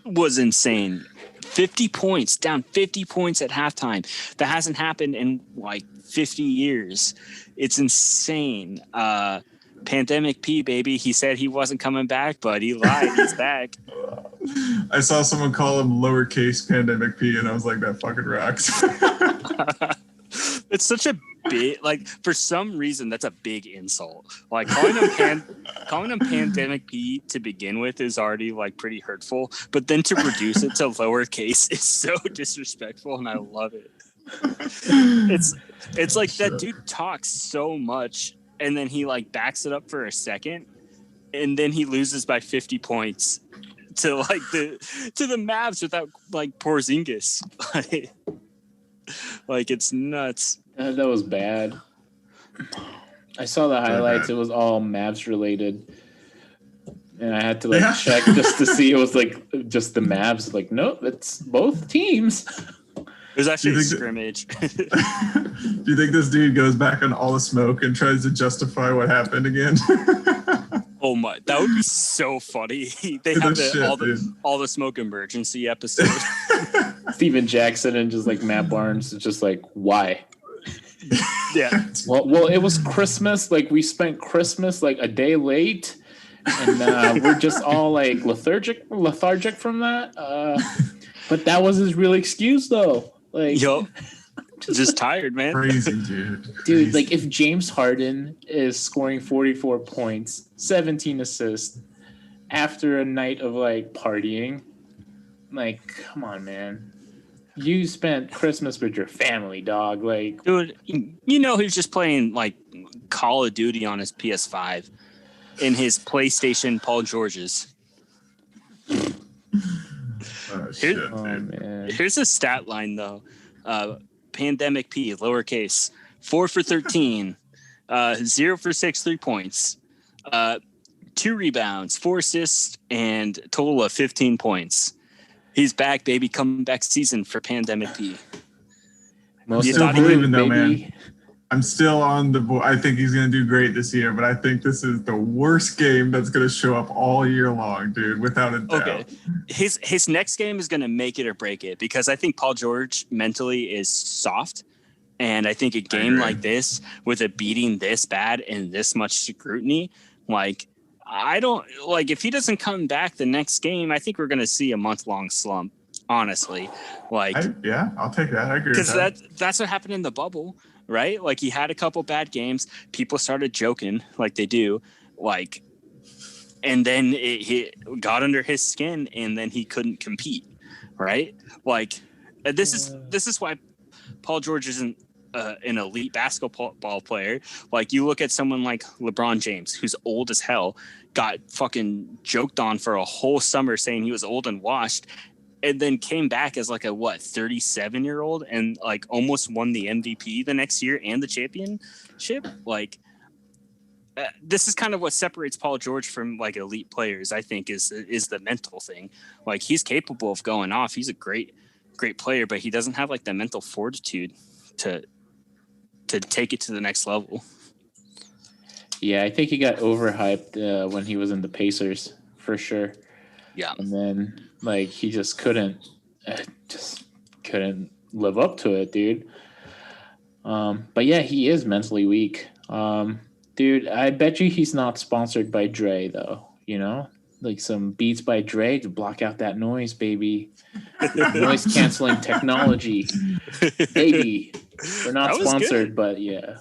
was insane. 50 points, down 50 points at halftime. That hasn't happened in like 50 years. It's insane. Pandemic P, baby. He said he wasn't coming back, but he lied. He's back. I saw someone call him lowercase Pandemic P, and I was like, that fucking rocks. It's such a big, like, for some reason, that's a big insult. Like, calling him Pandemic P to begin with is already, like, pretty hurtful. But then to reduce it to lowercase is so disrespectful, and I love it. It's like that dude talks so much, and then he, like, backs it up for a second, and then he loses by 50 points to, like, the Mavs without, like, Porzingis. Like, it's nuts. That was bad. I saw the highlights. It was all Mavs related. And I had to check just to see it was like just the Mavs. Like, nope, it's both temes. It was actually a scrimmage. Do you think this dude goes back on All the Smoke and tries to justify what happened again? Oh my, that would be so funny. They have all the Smoke emergency episode. Steven Jackson and just like Matt Barnes is just like, why? Yeah. Well, it was Christmas. Like we spent Christmas like a day late, and we're just all like lethargic from that. But that was his real excuse, though. Like, yo, just tired, man. Crazy, dude. Dude, like if James Harden is scoring 44 points, 17 assists after a night of like partying, Like, come on, man. You spent Christmas with your family, dog. Like, dude, you know he's just playing like Call of Duty on his PS5 in his PlayStation Paul George's. Here's a stat line though. Pandemic P, lowercase, 4 for 13, 0 for 6 3 points, 2 rebounds, 4 assists, and total of 15 points. He's back, baby. Comeback season for Pandemic P. I'm still believing though, man. I'm still on the board. I think he's going to do great this year, but I think this is the worst game that's going to show up all year long, dude, without a doubt. Okay. His next game is going to make it or break it because I think Paul George mentally is soft. And I think a game like this with a beating this bad and this much scrutiny, like, I don't like if he doesn't come back the next game, I think we're going to see a month-long slump, honestly. Like, I'll take that. I agree with that. Because that's what happened in the bubble, right? Like, he had a couple bad games. People started joking like they do, like, and then he got under his skin and then he couldn't compete, right? Like, this is why Paul George isn't an elite basketball player. Like, you look at someone like LeBron James, who's old as hell, got fucking joked on for a whole summer saying he was old and washed, and then came back as like a 37-year-old and like almost won the MVP the next year and the championship. Like, this is kind of what separates Paul George from like elite players, I think, is the mental thing. Like, he's capable of going off. He's a great player, but he doesn't have like the mental fortitude to take it to the next level. Yeah, I think he got overhyped when he was in the Pacers for sure. Yeah, and then like he just couldn't live up to it, dude. But yeah, he is mentally weak. Dude, I bet you he's not sponsored by Dre though. You know, like some beats by Dre to block out that noise, baby. Noise canceling technology, baby. We're not sponsored, but yeah.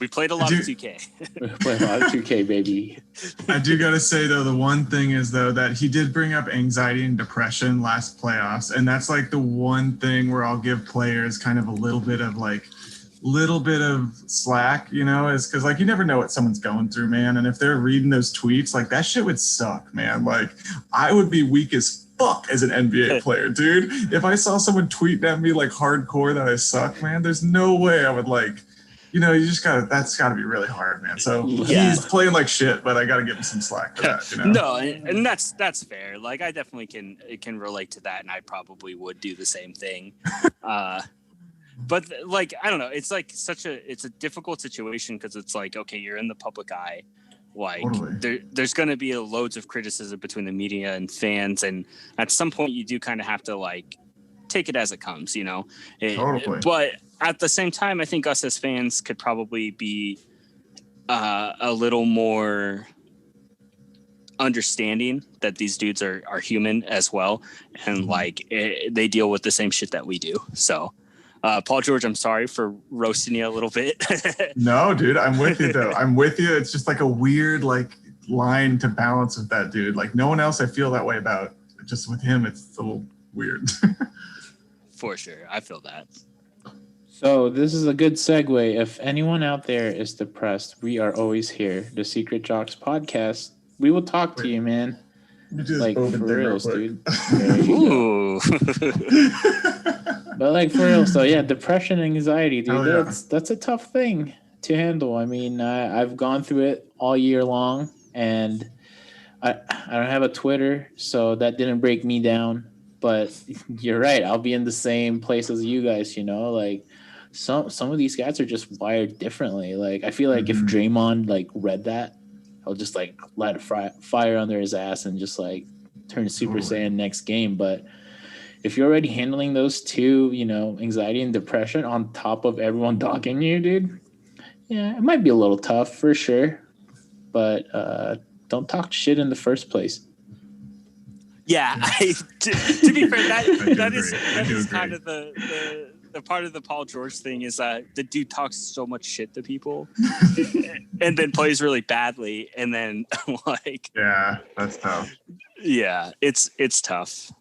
We played a lot of 2K. We played a lot of 2K, baby. I do got to say, though, the one thing is, though, that he did bring up anxiety and depression last playoffs. And that's like the one thing where I'll give players kind of a little bit of slack, you know, is because like you never know what someone's going through, man. And if they're reading those tweets, like that shit would suck, man. Like I would be weak as fuck as an NBA player, dude. If I saw someone tweeting at me like hardcore that I suck, man, there's no way I would like, you know, that's gotta be really hard, man. So he's playing like shit, but I gotta give him some slack for that, you know? No, and that's fair. Like I definitely can relate to that, and I probably would do the same thing. But like, I don't know, it's like it's a difficult situation because it's like, okay, you're in the public eye. Like there's going to be loads of criticism between the media and fans. And at some point you do kind of have to like take it as it comes, you know? But at the same time, I think us as fans could probably be a little more understanding that these dudes are human as well. And like they deal with the same shit that we do. So Paul George, I'm sorry for roasting you a little bit. No, dude, I'm with you though. I'm with you. It's just like a weird like line to balance with that dude. Like no one else I feel that way about. Just with him, it's a little weird. For sure. I feel that. So this is a good segue. If anyone out there is depressed, we are always here. The Secret Jocks podcast. We will talk to you, man. Like for reals, dude. Ooh. But like for real, so yeah, depression, anxiety, dude. That's a tough thing to handle. I mean, I've gone through it all year long, and I don't have a Twitter, so that didn't break me down. But you're right, I'll be in the same place as you guys. You know, like some of these guys are just wired differently. Like I feel like if Draymond like read that, I'll just like light a fire under his ass and just like turn Super Saiyan next game. But if you're already handling those two, you know, anxiety and depression on top of everyone dogging you, dude, yeah, it might be a little tough for sure. But don't talk shit in the first place. Yeah, to be fair, that is kind of the part of the Paul George thing is that the dude talks so much shit to people and then plays really badly, and then like yeah, that's tough. Yeah, it's tough.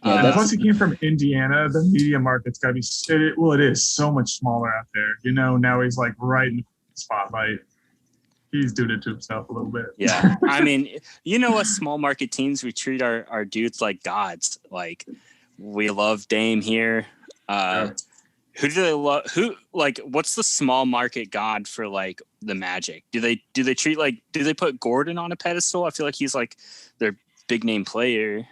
And plus, he came from Indiana. The media market's got to be it is so much smaller out there. You know, now he's like right in the spotlight. He's doing it to himself a little bit. Yeah, I mean, you know, us small market teams, we treat our dudes like gods. Like, we love Dame here. Who do they love? What's the small market god for like the Magic? Do they put Gordon on a pedestal? I feel like he's like their big name player.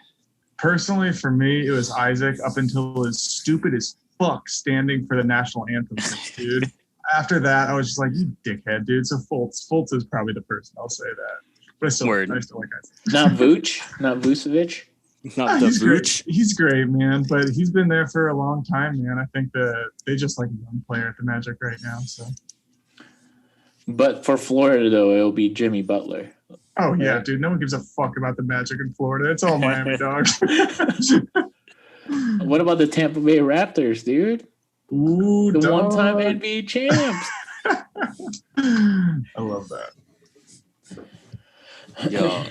Personally, for me, it was Isaac up until his stupid as fuck standing for the national anthem, dude. After that, I was just like, you dickhead, dude. So Fultz is probably the person. I'll say that. But I still like Isaac. Not Vooch, not Vucevic. Not the Vooch. He's great, man. But he's been there for a long time, man. I think that they just like a young player at the Magic right now. So. But for Florida, though, it'll be Jimmy Butler. Oh, yeah, dude. No one gives a fuck about the Magic in Florida. It's all Miami dogs. What about the Tampa Bay Raptors, dude? Ooh, the one-time NBA champs. I love that. Yo,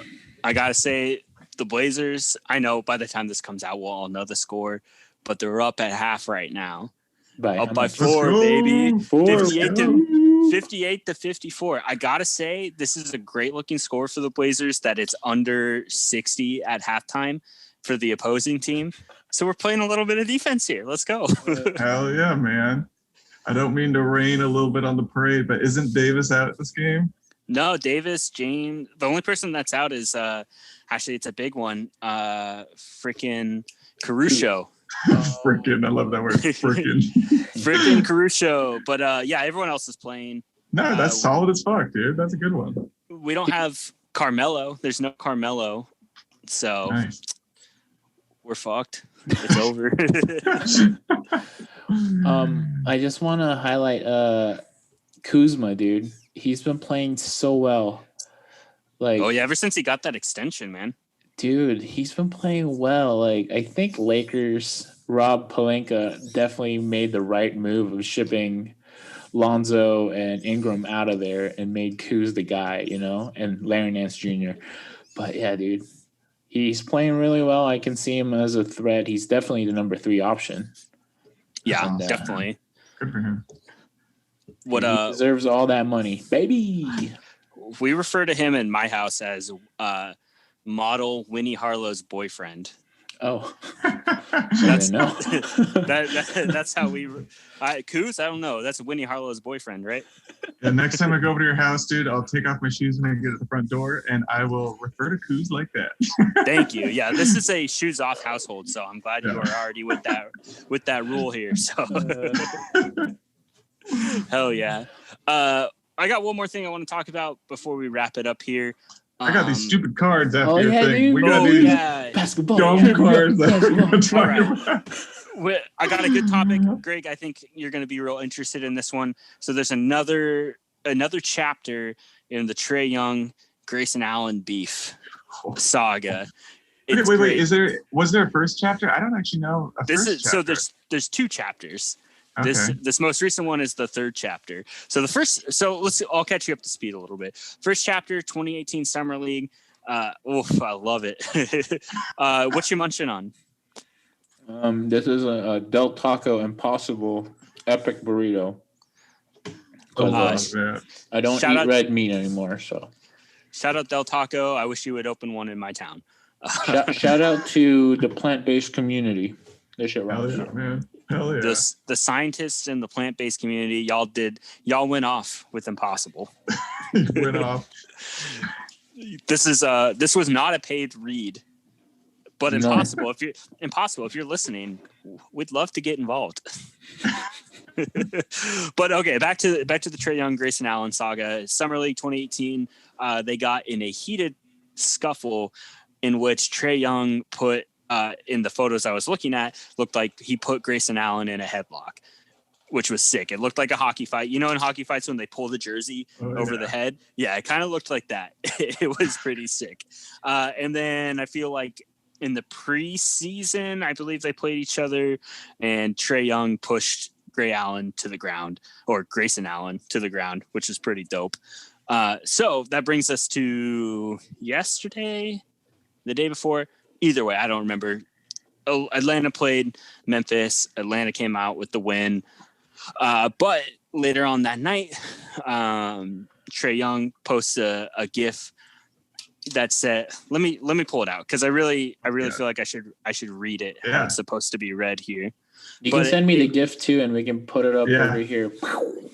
I got to say, the Blazers, I know by the time this comes out, we'll all know the score, but they're up at half right now. Up by 4, baby. 58 to 54. I gotta say, this is a great looking score for the Blazers that it's under 60 at halftime for the opposing team. So we're playing a little bit of defense here. Let's go. Hell yeah, man. I don't mean to rain a little bit on the parade, but isn't Davis out at this game? No, Davis, James. The only person that's out is actually it's a big one. Freaking Caruso. Freaking, I love that word. Freaking Caruso. But yeah, everyone else is playing. No, that's solid as fuck, dude. That's a good one. We don't have Carmelo. There's no Carmelo. So nice. We're fucked. It's over. I just want to highlight Kuzma, dude. He's been playing so well. Like, oh yeah, ever since he got that extension, man. Dude, he's been playing well. Like, I think Lakers, Rob Pelinka definitely made the right move of shipping Lonzo and Ingram out of there and made Kuz the guy, you know, and Larry Nance Jr. But yeah, dude, he's playing really well. I can see him as a threat. He's definitely the number 3 option. Yeah, and, definitely. Good for him. He deserves all that money, baby. We refer to him in my house as model Winnie Harlow's boyfriend. Oh, that's that's how we. Kuz, I don't know. That's Winnie Harlow's boyfriend, right? The next time I go over to your house, dude, I'll take off my shoes when I get at the front door, and I will refer to Kuz like that. Thank you. Yeah, this is a shoes off household, so I'm glad you are already with that rule here. So, hell yeah. I got one more thing I want to talk about before we wrap it up here. I got these stupid cards after your thing. Dude. We got these basketball dumb cards. I got a good topic, Greg. I think you're going to be real interested in this one. So there's another chapter in the Trae Young, Grayson Allen beef saga. Wait. Was there a first chapter? I don't actually know. So there's 2 chapters. Okay. This most recent one is the 3rd chapter. So I'll catch you up to speed a little bit. First chapter, 2018 Summer League. I love it. What you munching on? This is a Del Taco Impossible Epic Burrito. I don't eat red meat anymore, so. Shout out Del Taco. I wish you would open one in my town. Shout out to the plant-based community. They should run it, man. Hell yeah. The scientists in the plant-based community, y'all went off with Impossible. Went off. This was not a paid read, but Impossible. If you're listening, we'd love to get involved. But okay, back to the Trae Young, Grayson Allen saga. Summer League 2018, they got in a heated scuffle in which Trae Young put. In the photos I was looking at, looked like he put Grayson Allen in a headlock, which was sick. It looked like a hockey fight. You know, in hockey fights when they pull the jersey over the head? Yeah, it kind of looked like that. It was pretty sick. And then I feel like in the preseason, I believe they played each other, and Trae Young pushed Grayson Allen to the ground, which is pretty dope. So that brings us to yesterday, the day before. Either way, I don't remember. Atlanta played Memphis. Atlanta came out with the win. But later on that night, Trae Young posts a GIF that said, let me pull it out because I really feel like I should read it how it's supposed to be read here. You can send me the GIF too, and we can put it up over here.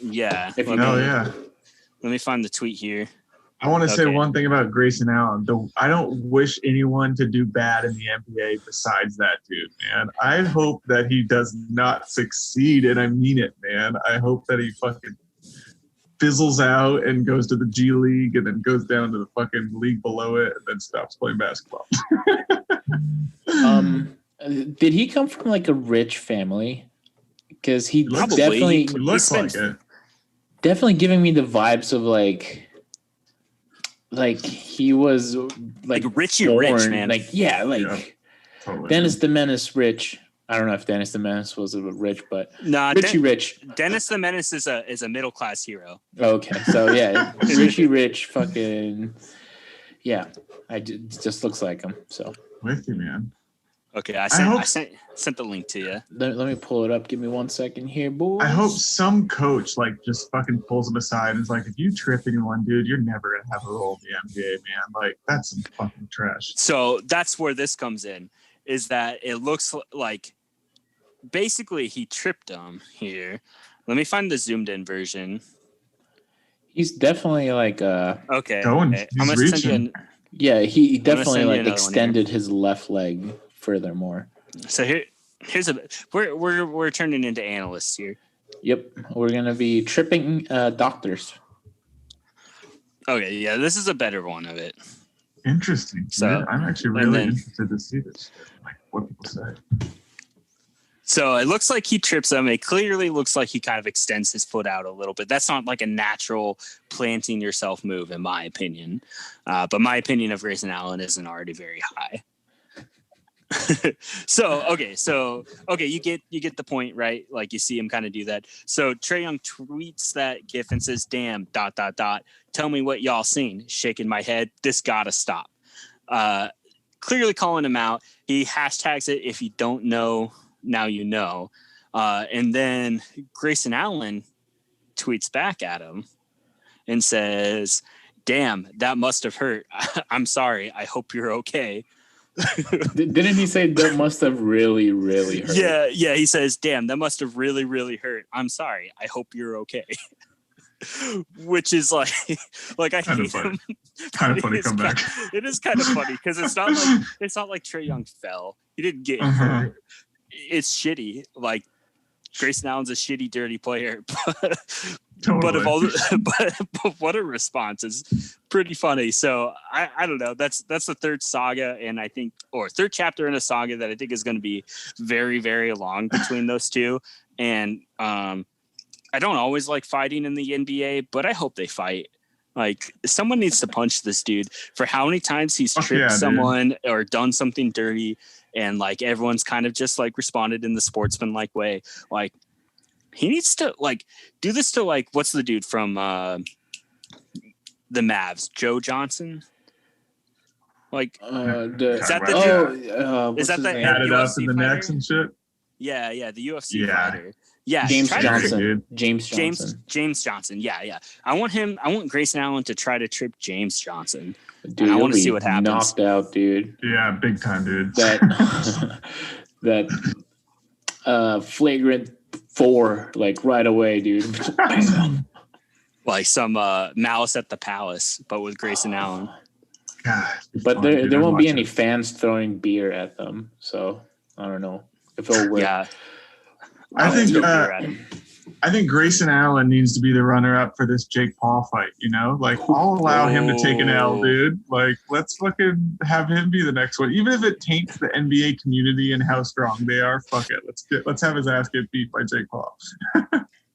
Yeah. Let me find the tweet here. I want to say one thing about Grayson Allen. I don't wish anyone to do bad in the NBA besides that dude, man. I hope that he does not succeed, and I mean it, man. I hope that he fucking fizzles out and goes to the G League and then goes down to the fucking league below it and then stops playing basketball. Did he come from like a rich family? Because he definitely looks like it. Definitely giving me the vibes of like he was like Richie Rich, man. Totally. Dennis the Menace rich. I don't know if Dennis the Menace was rich, but Richie Rich. Dennis the Menace is a middle class hero. Okay, so yeah, Richie Rich, fucking it just looks like him. So with you, man. Okay, I sent the link to you. Let me pull it up. Give me 1 second here, boys. I hope some coach just fucking pulls him aside and is like, if you trip anyone, dude, you're never gonna have a role in the NBA, man. Like that's some fucking trash. So that's where this comes in, is that it looks like basically he tripped him here. Let me find the zoomed in version. He's definitely like okay. I'm gonna send you he definitely like extended his left leg furthermore. So here's we're turning into analysts here. Yep, we're gonna be tripping doctors. Okay, yeah, this is a better one of it. Interesting. So I'm actually really interested to see this, like what people say. So it looks like he trips him. It clearly looks like he kind of extends his foot out a little bit. That's not like a natural planting yourself move, in my opinion. But my opinion of Grayson Allen isn't already very high. So you get the point, right? Like you see him kind of do that. So Trae Young tweets that GIF and says, "Damn, ... Tell me what y'all seen." Shaking my head. This gotta stop. Clearly calling him out. He hashtags it. If you don't know, now you know. And then Grayson Allen tweets back at him and says, "Damn, that must have hurt. I'm sorry. I hope you're okay." Didn't he say that must have really, really hurt? Yeah. He says, "Damn, that must have really, really hurt. I'm sorry. I hope you're okay." Which is like I hate him. Kind of funny comeback. It is kind of funny because it's not like Trae Young fell. He didn't get hurt. It's shitty. Like Grayson Allen's a shitty, dirty player, totally. but what a response is pretty funny. So I don't know. That's the third saga, and I think third chapter in a saga that I think is going to be very, very long between those two. And I don't always like fighting in the NBA, but I hope they fight. Like someone needs to punch this dude for how many times he's tripped someone or done something dirty. And like everyone's kind of just like responded in the sportsman-like way. Like he needs to like do this to like what's the dude from the Mavs, Joe Johnson? Like is that the dude? Is that the added up in the fighter? necks and shit? Yeah, the UFC fighter. Yeah, James Johnson. James Johnson. Yeah. I want Grayson Allen to try to trip James Johnson. Dude, I want to see what happens. Knocked out, dude. Yeah, big time, dude. That flagrant 4, like right away, dude. Like some Malice at the Palace, but with Grayson Allen. God, but there won't be any fans throwing beer at them, so I don't know if it'll work. Yeah. I think Grayson Allen needs to be the runner-up for this Jake Paul fight, you know? Like, I'll allow him to take an L, dude. Like, let's fucking have him be the next one. Even if it taints the NBA community and how strong they are, fuck it. Let's have his ass get beat by Jake Paul.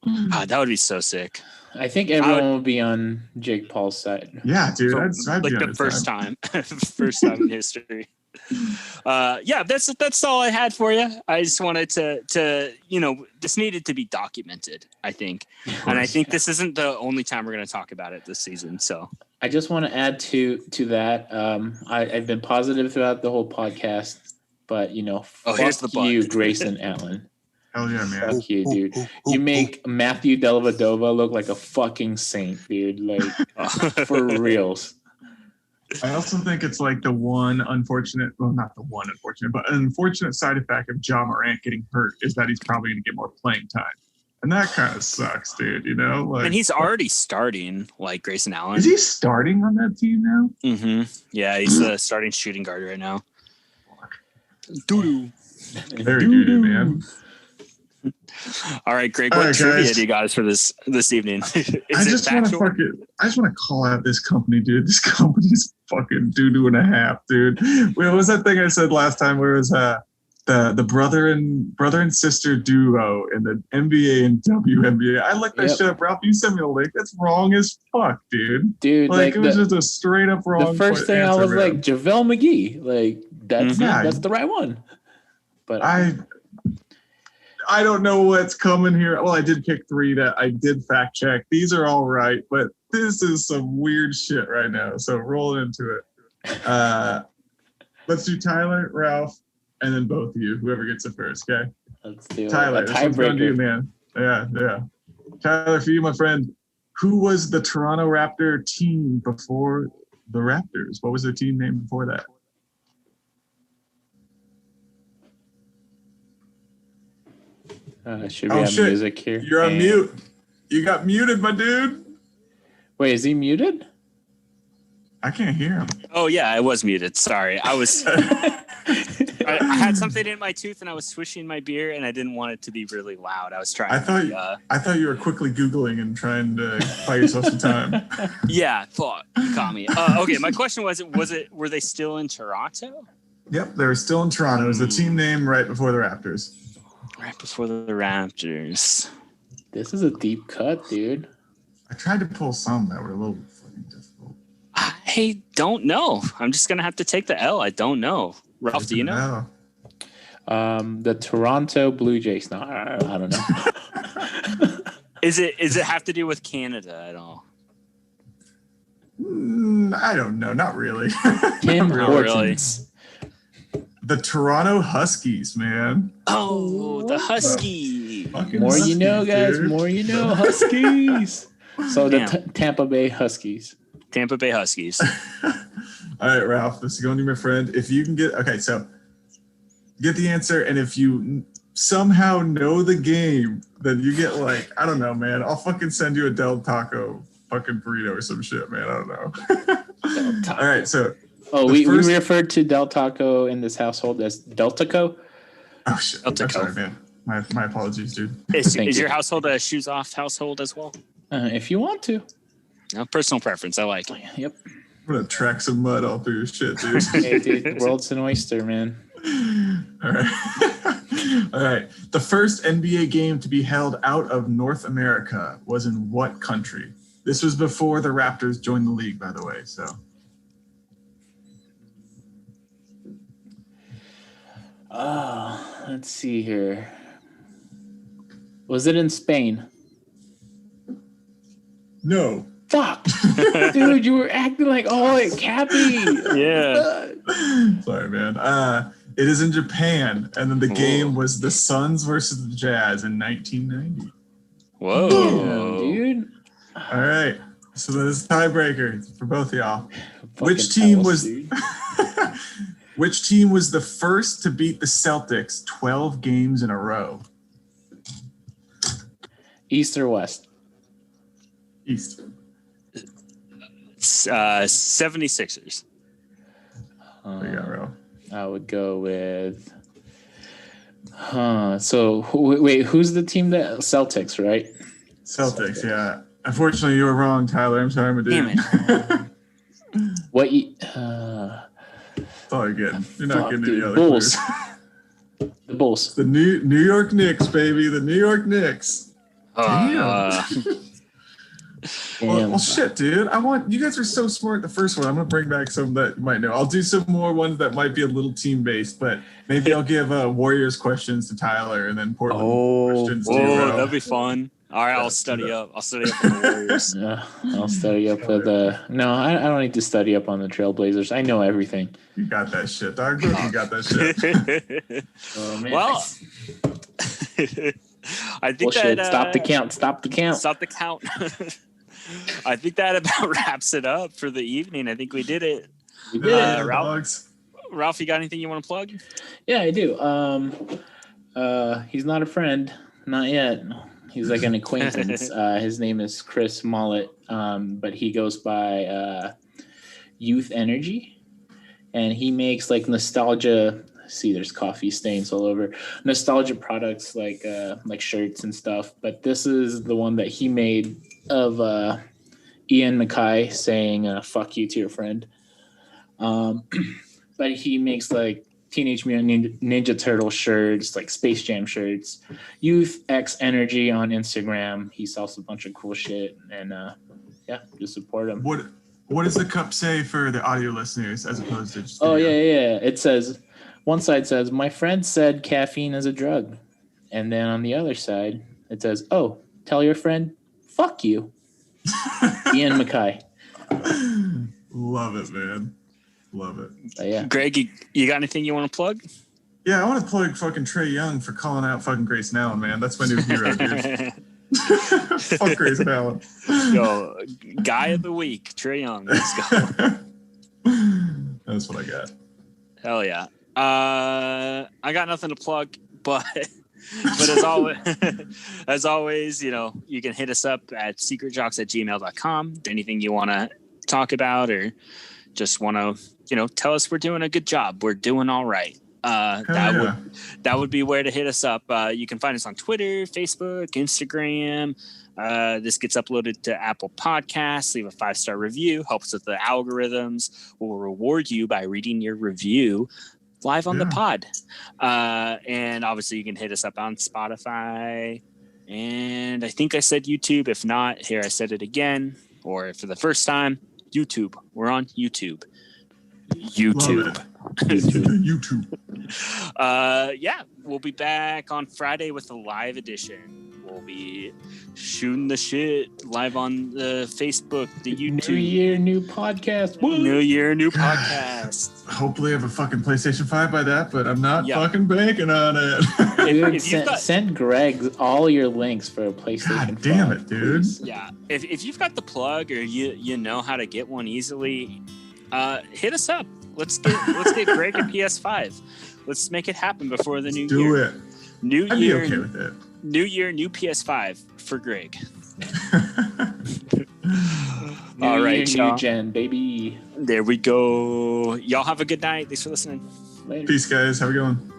That would be so sick. I think everyone will be on Jake Paul's side. Yeah, dude. I'd like the first time. First time in history. That's all I had for you. I just wanted to this needed to be documented, I think. And I think this isn't the only time we're going to talk about it this season. So I just want to add to that. I've been positive throughout the whole podcast. but here's the fuck you, but. Grayson Allen. Hell yeah, man. Fuck you, dude. You make Matthew Dellavedova look like a fucking saint, dude. Like, for reals. I also think it's like the one unfortunate, well, not the one unfortunate, but an unfortunate side effect of Ja Morant getting hurt is that he's probably going to get more playing time. And that kind of sucks, dude, Like, and he's already starting, like Grayson Allen. Is he starting on that team now? Mm-hmm. Yeah, he's the starting shooting guard right now. Doo-doo. Very doo-doo, man. All right, Greg, what trivia do you guys for this evening? I just want to call out this company, dude. This company's fucking doo-doo and a half, dude. What was that thing I said last time where it was the brother and sister duo in the NBA and WNBA? I looked that shit up, Ralph. You sent me a link. That's wrong as fuck, dude. Dude, like it was just a straight up wrong. The first thing answer, I was man. like, JaVale McGee. Like that's the right one. But I don't know what's coming here. Well, I did pick 3 that I did fact check. These are all right, but this is some weird shit right now. So roll into it. Let's do Tyler, Ralph, and then both of you. Whoever gets it first, okay? Let's do Tyler. This one's going to you, man. Yeah. Tyler, for you, my friend. Who was the Toronto Raptor team before the Raptors? What was their team name before that? Should we have music here? You're on mute. You got muted, my dude. Wait, is he muted? I can't hear him. Oh yeah, I was muted. Sorry, I was. I had something in my tooth and I was swishing my beer and I didn't want it to be really loud. I was trying. I thought you were quickly Googling and trying to buy yourself some time. Yeah, thought you caught me. Okay, my question were they still in Toronto? Yep, they were still in Toronto. It was the team name right before the Raptors. Right before the Raptors. This is a deep cut, dude. I tried to pull some that were a little fucking difficult. I don't know. I'm just gonna have to take the L. I don't know. Ralph, do you know? The Toronto Blue Jays. No, I don't know. Is it have to do with Canada at all? I don't know. Not really. Tim Hortons. The Toronto Huskies, man. Oh, the Husky. More Huskies, you know, guys. Dude. More you know, Huskies. So the Tampa Bay Huskies. Tampa Bay Huskies. All right, Ralph, this is going to my friend. If you can so get the answer, and if you somehow know the game, then you get I don't know, man. I'll fucking send you a Del Taco fucking burrito or some shit, man. I don't know. All right, so. Oh, we referred to Del Taco in this household as Del Taco. Oh shit! I'm sorry, man. My apologies, dude. Is your household a shoes off household as well? If you want to. No, personal preference. I like. Yep. I'm gonna track some mud all through your shit, dude. Hey, dude, the world's an oyster, man. All right. All right. The first NBA game to be held out of North America was in what country? This was before the Raptors joined the league, by the way. So. Let's see here. Was it in Spain? No. Fuck. Dude, you were acting like, Cappy. Yeah. Sorry, man. It is in Japan, and then the game was the Suns versus the Jazz in 1990. Whoa. Damn, dude. All right. So this is tiebreaker for both of y'all. Which team was the first to beat the Celtics 12 games in a row? East or West? East. 76ers. There you go, Ro. I would go with... So, who's the team that... Celtics, right? Celtics, yeah. Unfortunately, you were wrong, Tyler. I'm sorry, my dude. Damn it. What... That's all you're getting. You're not getting any other Bulls. clues. The Bulls. The New York Knicks, baby. The New York Knicks. Damn. Well, shit, dude. You guys are so smart. The first one, I'm gonna bring back some that you might know. I'll do some more ones that might be a little team based, but maybe I'll give Warriors questions to Tyler and then Portland questions to you. That'd be fun. All right, I'll study up. I'll study up on the Warriors. I'll study up with No, I don't need to study up on the Trailblazers. I know everything. You got that shit, dog. You got that shit. Oh, man. Well, I think Bullshit. that Stop the count. Stop the count. Stop the count. I think that about wraps it up for the evening. I think we did it. We did it. Ralph, you got anything you want to plug? Yeah, I do. He's not a friend, not yet. He's like an acquaintance. His name is Chris Mollett, but he goes by Youth Energy, and he makes like nostalgia. See, there's coffee stains all over. Nostalgia products like shirts and stuff. But this is the one that he made of Ian MacKaye saying "fuck you" to your friend. But he makes like Teenage Mutant Ninja Turtle shirts, like Space Jam shirts. Youth X Energy on Instagram. He sells a bunch of cool shit, and just support him. What does the cup say for the audio listeners as opposed to just video? Yeah. It says, one side says, "My friend said caffeine is a drug," and then on the other side it says, "Oh, tell your friend, fuck you." Ian MacKaye. Love it, man. Love it. Yeah. Greg, you got anything you want to plug? Yeah, I want to plug fucking Trae Young for calling out fucking Grayson Allen, man. That's my new hero, dude. Fuck Grayson Allen. Yo, guy of the week, Trae Young. Let's go. That's what I got. Hell yeah. I got nothing to plug, but as always, you can hit us up at secretjocks@gmail.com. Anything you want to talk about or just want to, tell us we're doing a good job. We're doing all right. That would be where to hit us up. You can find us on Twitter, Facebook, Instagram. This gets uploaded to Apple Podcasts. Leave a 5-star review. Helps with the algorithms. We'll reward you by reading your review live on the pod. And obviously you can hit us up on Spotify. And I think I said YouTube. If not, here I said it again. Or for the first time, YouTube. We're on YouTube. YouTube. We'll be back on Friday with a live edition. We'll be shooting the shit live on the Facebook, the YouTube. New year, new podcast. Woo! New year, new podcast. Hopefully I have a fucking PlayStation 5 by that, but I'm not fucking banking on it. Dude, send Greg all your links for a PlayStation 5. God damn it, dude. Please. Yeah. If you've got the plug or you know how to get one easily, hit us up. Let's get Greg a PS5. Let's make it happen before the new year. Do it. I'd be okay with it. New year, new PS5 for Greg. All right, y'all. New gen, baby. There we go. Y'all have a good night. Thanks for listening. Later. Peace, guys. Have a good one.